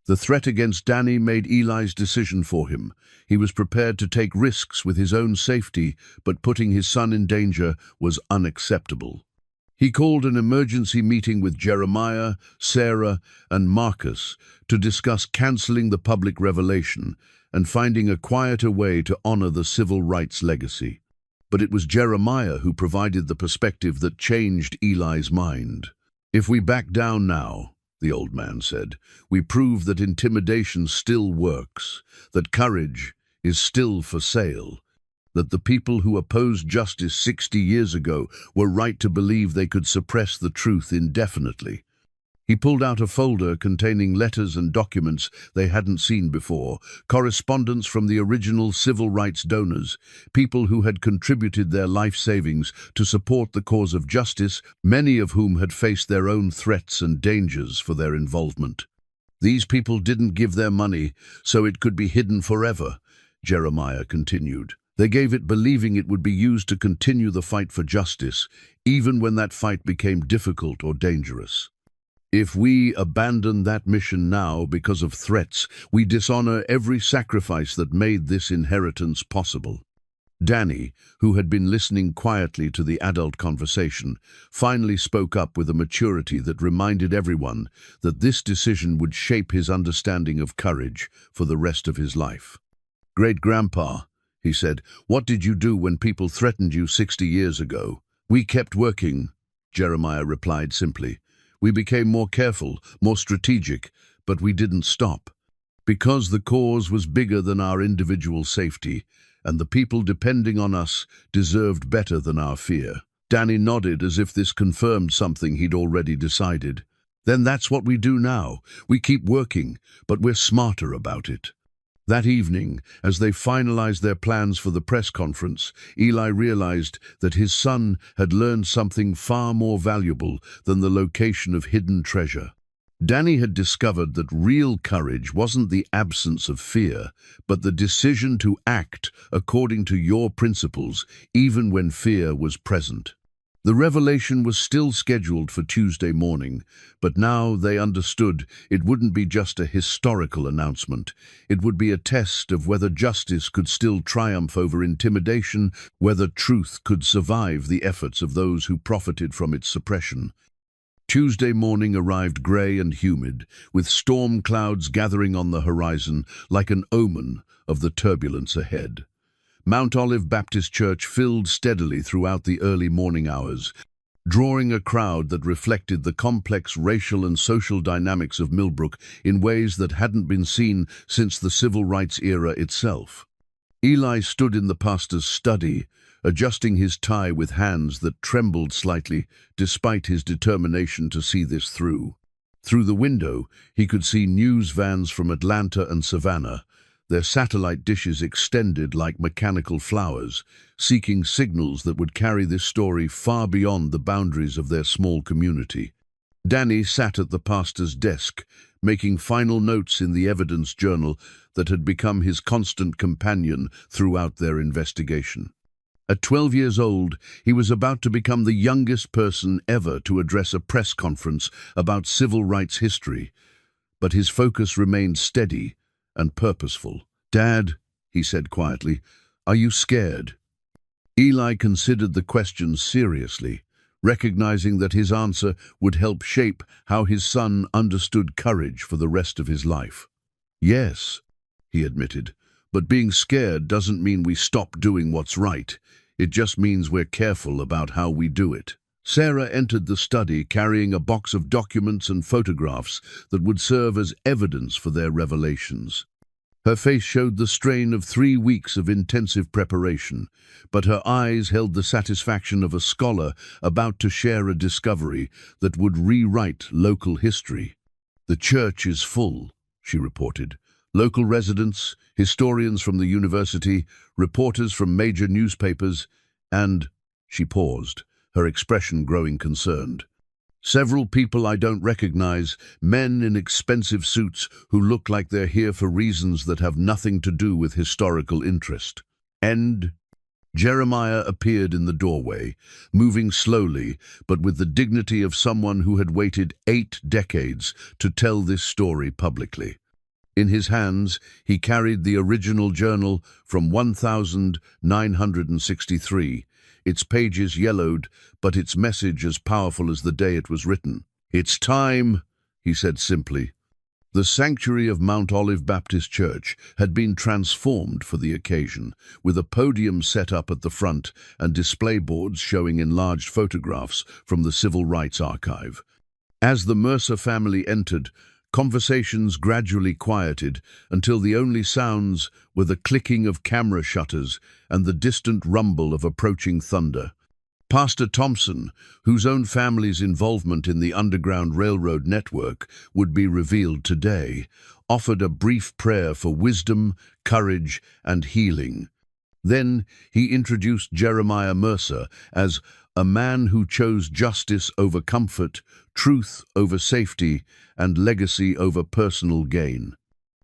The threat against Danny made Eli's decision for him. He was prepared to take risks with his own safety, but putting his son in danger was unacceptable. He called an emergency meeting with Jeremiah, Sarah, and Marcus to discuss canceling the public revelation and finding a quieter way to honor the civil rights legacy. But it was Jeremiah who provided the perspective that changed Eli's mind. "If we back down now," the old man said, "we prove that intimidation still works, that courage is still for sale, that the people who opposed justice 60 years ago were right to believe they could suppress the truth indefinitely." He pulled out a folder containing letters and documents they hadn't seen before, correspondence from the original civil rights donors, people who had contributed their life savings to support the cause of justice, many of whom had faced their own threats and dangers for their involvement. "These people didn't give their money so it could be hidden forever," Jeremiah continued. "They gave it believing it would be used to continue the fight for justice, even when that fight became difficult or dangerous. If we abandon that mission now because of threats, we dishonor every sacrifice that made this inheritance possible." Danny, who had been listening quietly to the adult conversation, finally spoke up with a maturity that reminded everyone that this decision would shape his understanding of courage for the rest of his life. "Great-grandpa," he said, "what did you do when people threatened you 60 years ago?" "We kept working," Jeremiah replied simply. "We became more careful, more strategic, but we didn't stop. Because the cause was bigger than our individual safety, and the people depending on us deserved better than our fear." Danny nodded as if this confirmed something he'd already decided. Then that's what we do now. We keep working, but we're smarter about it. That evening, as they finalized their plans for the press conference, Eli realized that his son had learned something far more valuable than the location of hidden treasure. Danny had discovered that real courage wasn't the absence of fear, but the decision to act according to your principles, even when fear was present. The revelation was still scheduled for Tuesday morning, but now they understood it wouldn't be just a historical announcement. It would be a test of whether justice could still triumph over intimidation, whether truth could survive the efforts of those who profited from its suppression. Tuesday morning arrived grey and humid, with storm clouds gathering on the horizon like an omen of the turbulence ahead. Mount Olive Baptist Church filled steadily throughout the early morning hours, drawing a crowd that reflected the complex racial and social dynamics of Millbrook in ways that hadn't been seen since the civil rights era itself. Eli stood in the pastor's study, adjusting his tie with hands that trembled slightly despite his determination to see this through. Through the window, he could see news vans from Atlanta and Savannah, their satellite dishes extended like mechanical flowers, seeking signals that would carry this story far beyond the boundaries of their small community. Danny sat at the pastor's desk, making final notes in the evidence journal that had become his constant companion throughout their investigation. At 12 years old, he was about to become the youngest person ever to address a press conference about civil rights history, but his focus remained steady and purposeful. "Dad," he said quietly, "are you scared?" Eli considered the question seriously, recognizing that his answer would help shape how his son understood courage for the rest of his life. "Yes," he admitted, "but being scared doesn't mean we stop doing what's right. It just means we're careful about how we do it." Sarah entered the study carrying a box of documents and photographs that would serve as evidence for their revelations. Her face showed the strain of 3 weeks of intensive preparation, but her eyes held the satisfaction of a scholar about to share a discovery that would rewrite local history. "The church is full," she reported. "Local residents, historians from the university, reporters from major newspapers, and—" She paused, her expression growing concerned. "Several people I don't recognize, men in expensive suits who look like they're here for reasons that have nothing to do with historical interest." And Jeremiah appeared in the doorway, moving slowly, but with the dignity of someone who had waited 8 decades to tell this story publicly. In his hands, he carried the original journal from 1963, its pages yellowed, but its message as powerful as the day it was written. "It's time," he said simply. The sanctuary of Mount Olive Baptist Church had been transformed for the occasion, with a podium set up at the front and display boards showing enlarged photographs from the Civil Rights Archive. As the Mercer family entered, conversations gradually quieted until the only sounds were the clicking of camera shutters and the distant rumble of approaching thunder. Pastor Thompson, whose own family's involvement in the Underground Railroad network would be revealed today, offered a brief prayer for wisdom, courage, and healing. Then he introduced Jeremiah Mercer as a man who chose justice over comfort, truth over safety, and legacy over personal gain.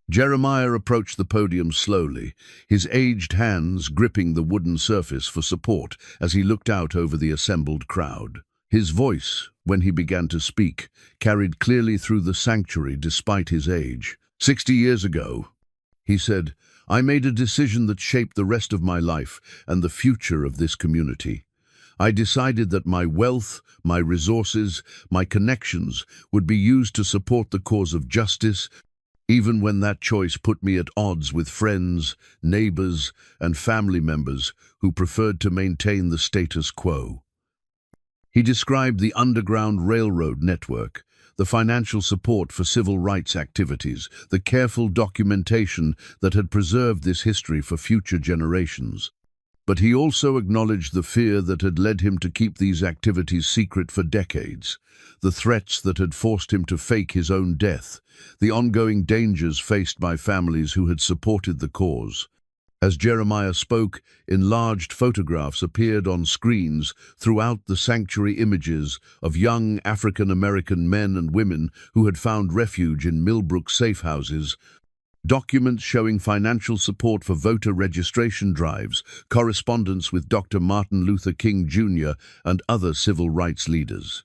Jeremiah approached the podium slowly, his aged hands gripping the wooden surface for support as he looked out over the assembled crowd. His voice, when he began to speak, carried clearly through the sanctuary despite his age. 60 years ago, he said, "I made a decision that shaped the rest of my life and the future of this community. I decided that my wealth, my resources, my connections would be used to support the cause of justice, even when that choice put me at odds with friends, neighbors, and family members who preferred to maintain the status quo." He described the Underground Railroad network, the financial support for civil rights activities, the careful documentation that had preserved this history for future generations. But he also acknowledged the fear that had led him to keep these activities secret for decades, the threats that had forced him to fake his own death, the ongoing dangers faced by families who had supported the cause. As Jeremiah spoke, enlarged photographs appeared on screens throughout the sanctuary, images of young African-American men and women who had found refuge in Millbrook safe houses, documents showing financial support for voter registration drives, correspondence with Dr. Martin Luther King Jr. and other civil rights leaders.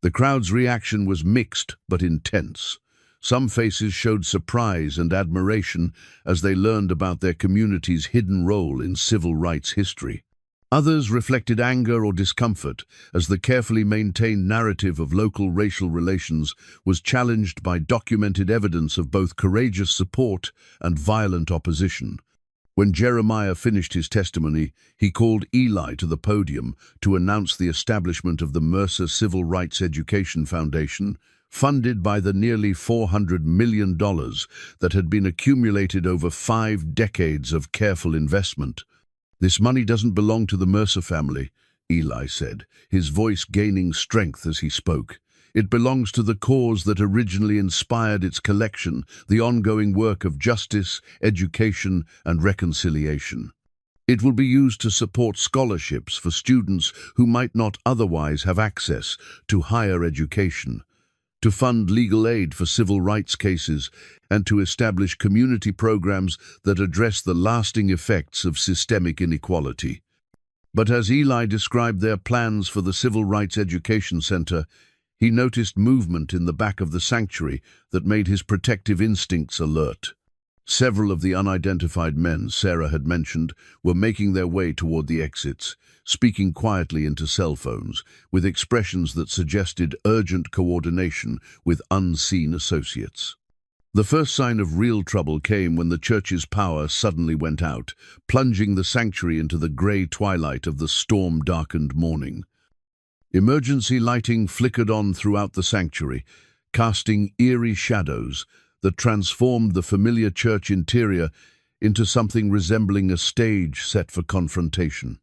The crowd's reaction was mixed but intense. Some faces showed surprise and admiration as they learned about their community's hidden role in civil rights history. Others reflected anger or discomfort as the carefully maintained narrative of local racial relations was challenged by documented evidence of both courageous support and violent opposition. When Jeremiah finished his testimony, he called Eli to the podium to announce the establishment of the Mercer Civil Rights Education Foundation, funded by the nearly $400 million that had been accumulated over 5 decades of careful investment. "This money doesn't belong to the Mercer family," Eli said, his voice gaining strength as he spoke. "It belongs to the cause that originally inspired its collection, the ongoing work of justice, education, and reconciliation. It will be used to support scholarships for students who might not otherwise have access to higher education, to fund legal aid for civil rights cases, and to establish community programs that address the lasting effects of systemic inequality." But as Eli described their plans for the Civil Rights Education Center, he noticed movement in the back of the sanctuary that made his protective instincts alert. Several of the unidentified men Sarah had mentioned were making their way toward the exits, speaking quietly into cell phones, with expressions that suggested urgent coordination with unseen associates. The first sign of real trouble came when the church's power suddenly went out, plunging the sanctuary into the gray twilight of the storm-darkened morning. Emergency lighting flickered on throughout the sanctuary, casting eerie shadows that transformed the familiar church interior into something resembling a stage set for confrontation.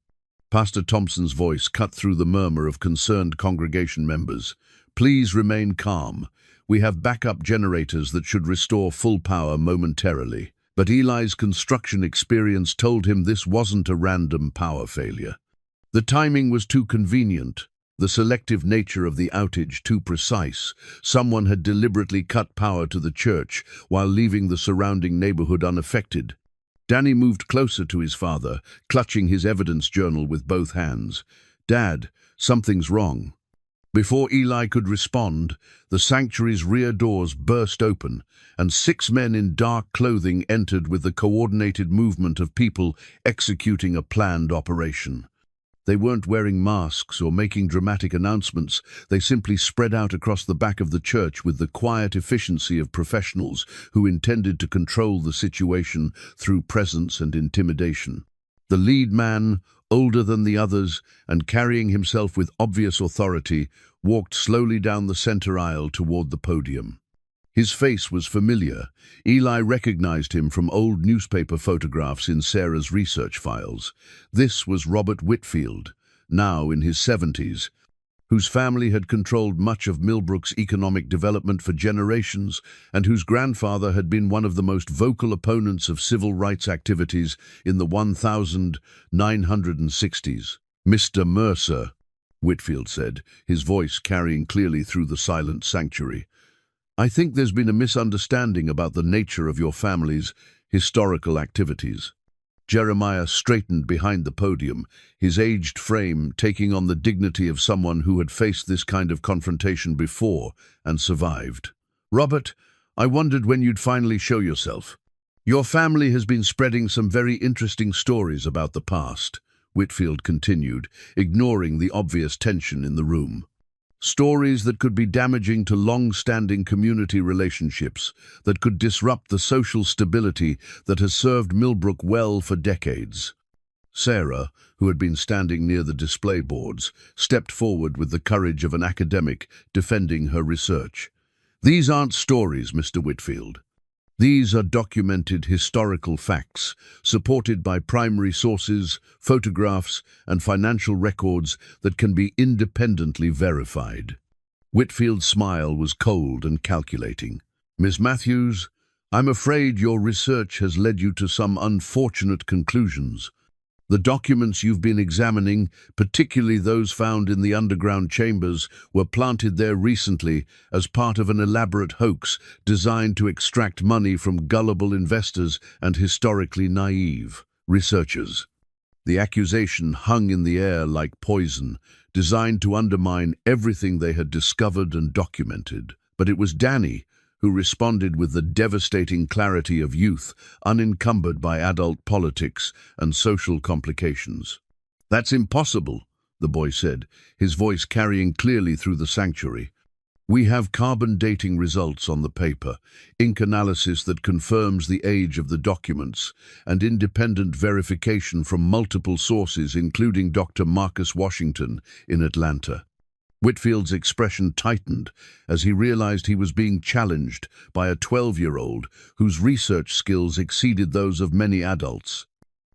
Pastor Thompson's voice cut through the murmur of concerned congregation members. "Please remain calm. We have backup generators that should restore full power momentarily." But Eli's construction experience told him this wasn't a random power failure. The timing was too convenient, the selective nature of the outage too precise. Someone had deliberately cut power to the church while leaving the surrounding neighborhood unaffected. Danny moved closer to his father, clutching his evidence journal with both hands. "Dad, something's wrong." Before Eli could respond, the sanctuary's rear doors burst open, and 6 men in dark clothing entered with the coordinated movement of people executing a planned operation. They weren't wearing masks or making dramatic announcements. They simply spread out across the back of the church with the quiet efficiency of professionals who intended to control the situation through presence and intimidation. The lead man, older than the others and carrying himself with obvious authority, walked slowly down the center aisle toward the podium. His face was familiar. Eli recognized him from old newspaper photographs in Sarah's research files. This was Robert Whitfield, now in his 70s, whose family had controlled much of Millbrook's economic development for generations and whose grandfather had been one of the most vocal opponents of civil rights activities in the 1960s. "Mr. Mercer," Whitfield said, his voice carrying clearly through the silent sanctuary, "I think there's been a misunderstanding about the nature of your family's historical activities." Jeremiah straightened behind the podium, his aged frame taking on the dignity of someone who had faced this kind of confrontation before and survived. "Robert, I wondered when you'd finally show yourself. Your family has been spreading some very interesting stories about the past," Whitfield continued, ignoring the obvious tension in the room. "Stories that could be damaging to long-standing community relationships, that could disrupt the social stability that has served Millbrook well for decades." Sarah, who had been standing near the display boards, stepped forward with the courage of an academic defending her research. "These aren't stories, Mr. Whitfield. These are documented historical facts, supported by primary sources, photographs, and financial records that can be independently verified. Whitfield's smile was cold and calculating. "Miss Matthews, I'm afraid your research has led you to some unfortunate conclusions. The documents you've been examining, particularly those found in the underground chambers, were planted there recently as part of an elaborate hoax designed to extract money from gullible investors and historically naive researchers." The accusation hung in the air like poison, designed to undermine everything they had discovered and documented. But it was Danny who responded with the devastating clarity of youth, unencumbered by adult politics and social complications. "That's impossible," the boy said, his voice carrying clearly through the sanctuary. "We have carbon dating results on the paper, ink analysis that confirms the age of the documents, and independent verification from multiple sources, including Dr. Marcus Washington in Atlanta." Whitfield's expression tightened as he realized he was being challenged by a 12-year-old whose research skills exceeded those of many adults.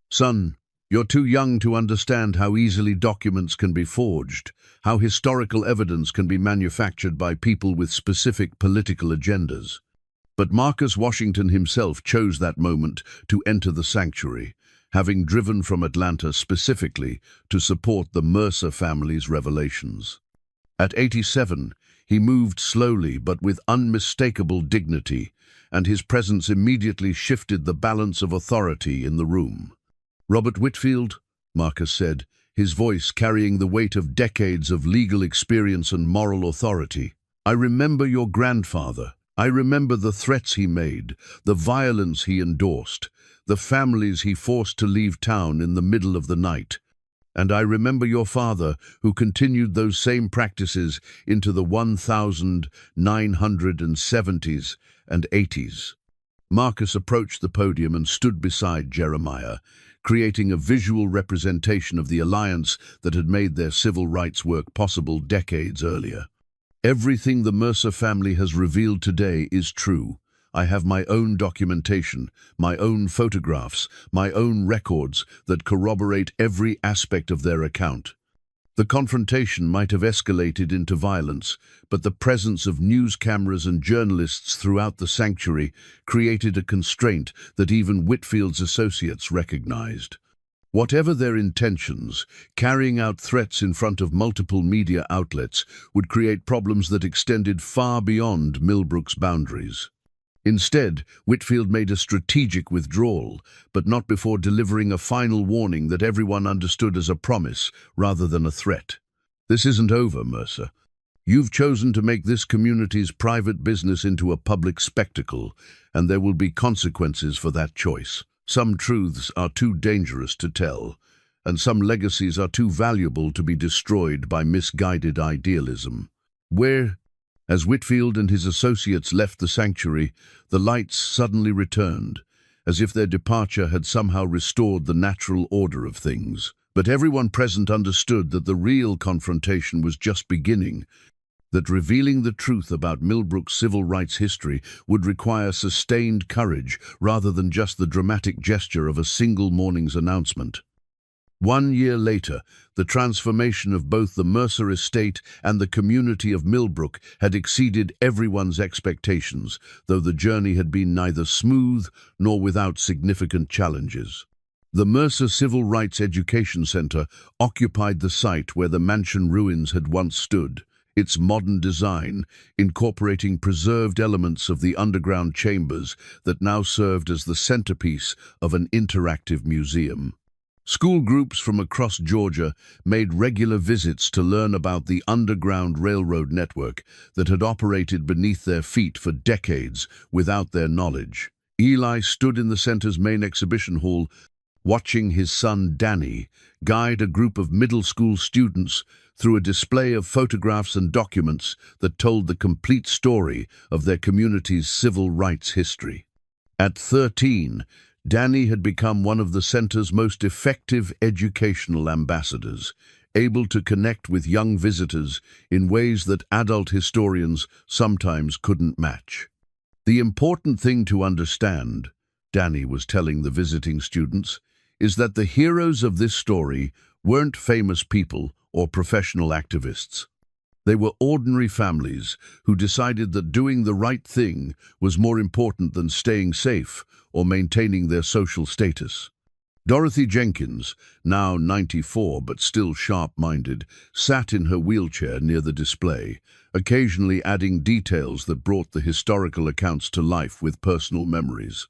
"Son, you're too young to understand how easily documents can be forged, how historical evidence can be manufactured by people with specific political agendas." But Marcus Washington himself chose that moment to enter the sanctuary, having driven from Atlanta specifically to support the Mercer family's revelations. At 87, he moved slowly but with unmistakable dignity, and his presence immediately shifted the balance of authority in the room. "Robert Whitfield," Marcus said, his voice carrying the weight of decades of legal experience and moral authority, "I remember your grandfather. I remember the threats he made, the violence he endorsed, the families he forced to leave town in the middle of the night. And I remember your father, who continued those same practices into the 1970s and 80s. Marcus approached the podium and stood beside Jeremiah, creating a visual representation of the alliance that had made their civil rights work possible decades earlier. "Everything the Mercer family has revealed today is true. I have my own documentation, my own photographs, my own records that corroborate every aspect of their account." The confrontation might have escalated into violence, but the presence of news cameras and journalists throughout the sanctuary created a constraint that even Whitfield's associates recognized. Whatever their intentions, carrying out threats in front of multiple media outlets would create problems that extended far beyond Millbrook's boundaries. Instead, Whitfield made a strategic withdrawal, but not before delivering a final warning that everyone understood as a promise rather than a threat. "This isn't over, Mercer. You've chosen to make this community's private business into a public spectacle, and there will be consequences for that choice. Some truths are too dangerous to tell, and some legacies are too valuable to be destroyed by misguided idealism." As Whitfield and his associates left the sanctuary, the lights suddenly returned, as if their departure had somehow restored the natural order of things. But everyone present understood that the real confrontation was just beginning, that revealing the truth about Millbrook's civil rights history would require sustained courage rather than just the dramatic gesture of a single morning's announcement. 1 year later, the transformation of both the Mercer estate and the community of Millbrook had exceeded everyone's expectations, though the journey had been neither smooth nor without significant challenges. The Mercer Civil Rights Education Center occupied the site where the mansion ruins had once stood, its modern design incorporating preserved elements of the underground chambers that now served as the centerpiece of an interactive museum. School groups from across Georgia made regular visits to learn about the Underground Railroad network that had operated beneath their feet for decades without their knowledge. Eli stood in the center's main exhibition hall, watching his son Danny guide a group of middle school students through a display of photographs and documents that told the complete story of their community's civil rights history. At 13, Danny had become one of the center's most effective educational ambassadors, able to connect with young visitors in ways that adult historians sometimes couldn't match. The important thing to understand, Danny was telling the visiting students, is that the heroes of this story weren't famous people or professional activists. They were ordinary families who decided that doing the right thing was more important than staying safe or maintaining their social status. Dorothy Jenkins, now 94 but still sharp-minded, sat in her wheelchair near the display, occasionally adding details that brought the historical accounts to life with personal memories.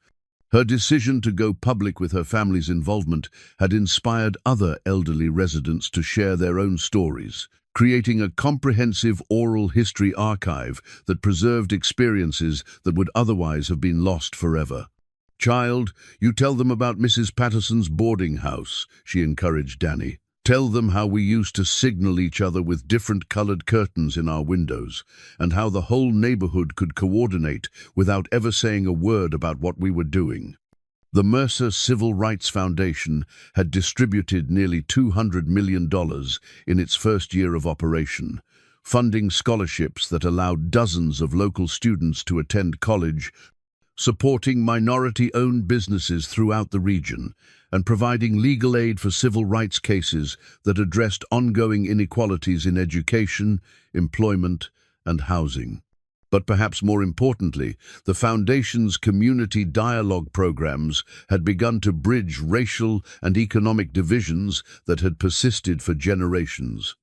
Her decision to go public with her family's involvement had inspired other elderly residents to share their own stories, creating a comprehensive oral history archive that preserved experiences that would otherwise have been lost forever. "Child, you tell them about Mrs. Patterson's boarding house," she encouraged Danny. "Tell them how we used to signal each other with different colored curtains in our windows, and how the whole neighborhood could coordinate without ever saying a word about what we were doing." The Mercer Civil Rights Foundation had distributed nearly $200 million in its first year of operation, funding scholarships that allowed dozens of local students to attend college, supporting minority-owned businesses throughout the region, and providing legal aid for civil rights cases that addressed ongoing inequalities in education, employment, and housing. But perhaps more importantly, the Foundation's community dialogue programs had begun to bridge racial and economic divisions that had persisted for generations.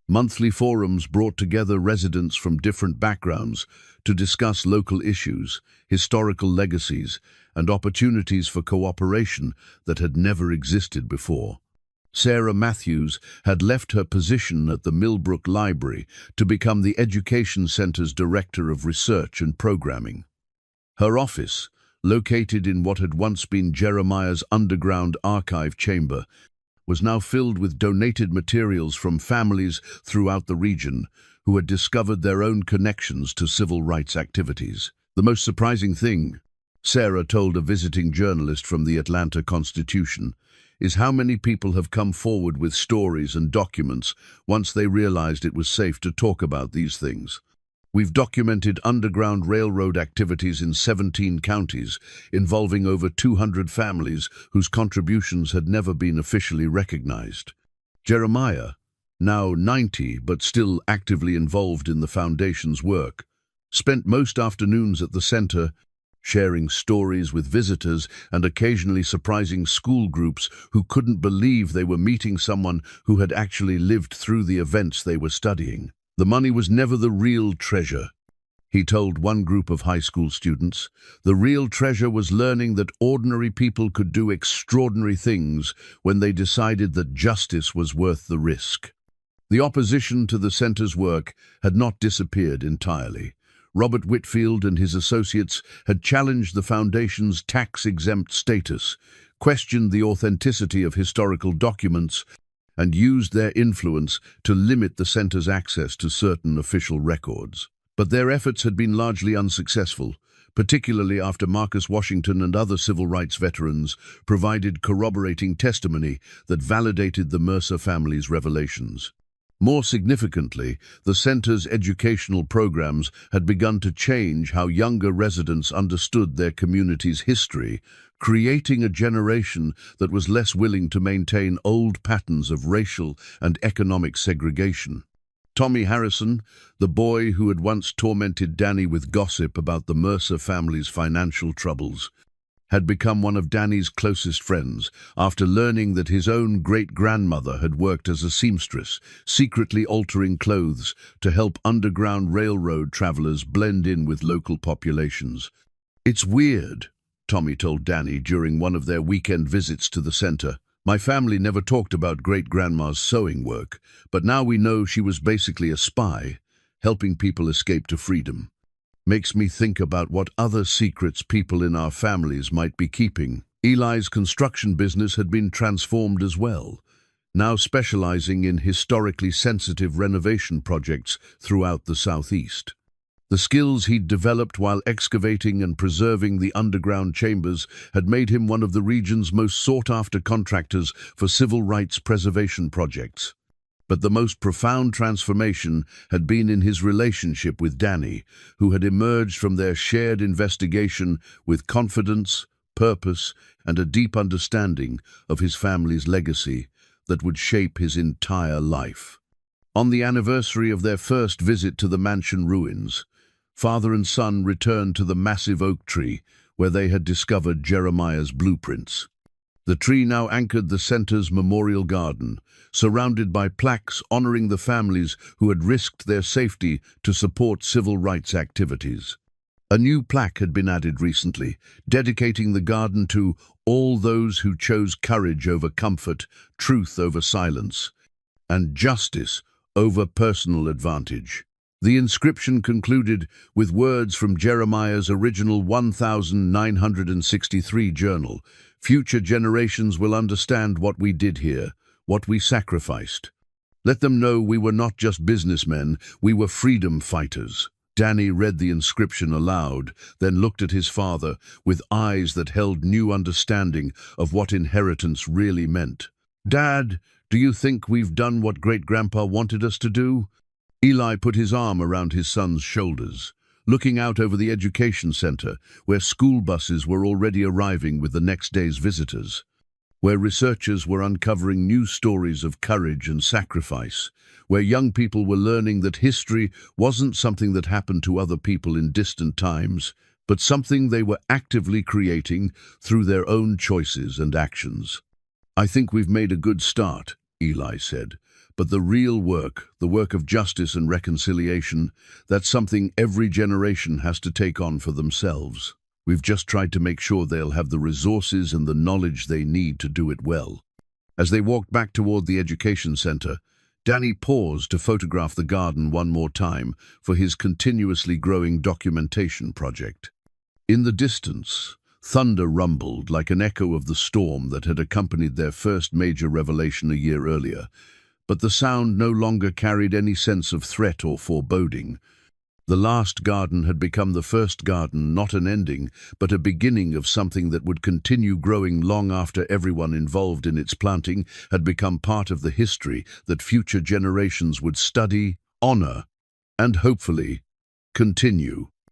Monthly forums brought together residents from different backgrounds to discuss local issues, historical legacies, and opportunities for cooperation that had never existed before. Sarah Matthews had left her position at the Millbrook Library to become the Education Center's Director of Research and Programming. Her office, located in what had once been Jeremiah's underground archive chamber, was now filled with donated materials from families throughout the region who had discovered their own connections to civil rights activities. The most surprising thing, Sarah told a visiting journalist from the Atlanta Constitution, is how many people have come forward with stories and documents once they realized it was safe to talk about these things. "We've documented Underground Railroad activities in 17 counties, involving over 200 families whose contributions had never been officially recognized." Jeremiah, now 90 but still actively involved in the Foundation's work, spent most afternoons at the center, sharing stories with visitors and occasionally surprising school groups who couldn't believe they were meeting someone who had actually lived through the events they were studying. The money was never the real treasure, he told one group of high school students. The real treasure was learning that ordinary people could do extraordinary things when they decided that justice was worth the risk. The opposition to the center's work had not disappeared entirely. Robert Whitfield and his associates had challenged the Foundation's tax-exempt status, questioned the authenticity of historical documents, and used their influence to limit the center's access to certain official records. But their efforts had been largely unsuccessful, particularly after Marcus Washington and other civil rights veterans provided corroborating testimony that validated the Mercer family's revelations. More significantly, the center's educational programs had begun to change how younger residents understood their community's history, creating a generation that was less willing to maintain old patterns of racial and economic segregation. Tommy Harrison, the boy who had once tormented Danny with gossip about the Mercer family's financial troubles, had become one of Danny's closest friends after learning that his own great-grandmother had worked as a seamstress, secretly altering clothes to help Underground Railroad travelers blend in with local populations. "It's weird," Tommy told Danny during one of their weekend visits to the center. "My family never talked about great-grandma's sewing work, but now we know she was basically a spy, helping people escape to freedom. Makes me think about what other secrets people in our families might be keeping." Eli's construction business had been transformed as well, now specializing in historically sensitive renovation projects throughout the Southeast. The skills he'd developed while excavating and preserving the underground chambers had made him one of the region's most sought-after contractors for civil rights preservation projects. But the most profound transformation had been in his relationship with Danny, who had emerged from their shared investigation with confidence, purpose, and a deep understanding of his family's legacy that would shape his entire life. On the anniversary of their first visit to the mansion ruins, father and son returned to the massive oak tree where they had discovered Jeremiah's blueprints. The tree now anchored the center's memorial garden, surrounded by plaques honoring the families who had risked their safety to support civil rights activities. A new plaque had been added recently, dedicating the garden to all those who chose courage over comfort, truth over silence, and justice over personal advantage. The inscription concluded with words from Jeremiah's original 1963 journal. "Future generations will understand what we did here, what we sacrificed. Let them know we were not just businessmen, we were freedom fighters." Danny read the inscription aloud, then looked at his father with eyes that held new understanding of what inheritance really meant. "Dad, do you think we've done what Great-Grandpa wanted us to do?" Eli put his arm around his son's shoulders, looking out over the education center, where school buses were already arriving with the next day's visitors, where researchers were uncovering new stories of courage and sacrifice, where young people were learning that history wasn't something that happened to other people in distant times, but something they were actively creating through their own choices and actions. "I think we've made a good start," Eli said. "But the real work, the work of justice and reconciliation, that's something every generation has to take on for themselves. We've just tried to make sure they'll have the resources and the knowledge they need to do it well." As they walked back toward the education center, Danny paused to photograph the garden one more time for his continuously growing documentation project. In the distance, thunder rumbled like an echo of the storm that had accompanied their first major revelation a year earlier, but the sound no longer carried any sense of threat or foreboding. The last garden had become the first garden, not an ending, but a beginning of something that would continue growing long after everyone involved in its planting had become part of the history that future generations would study, honor, and hopefully continue.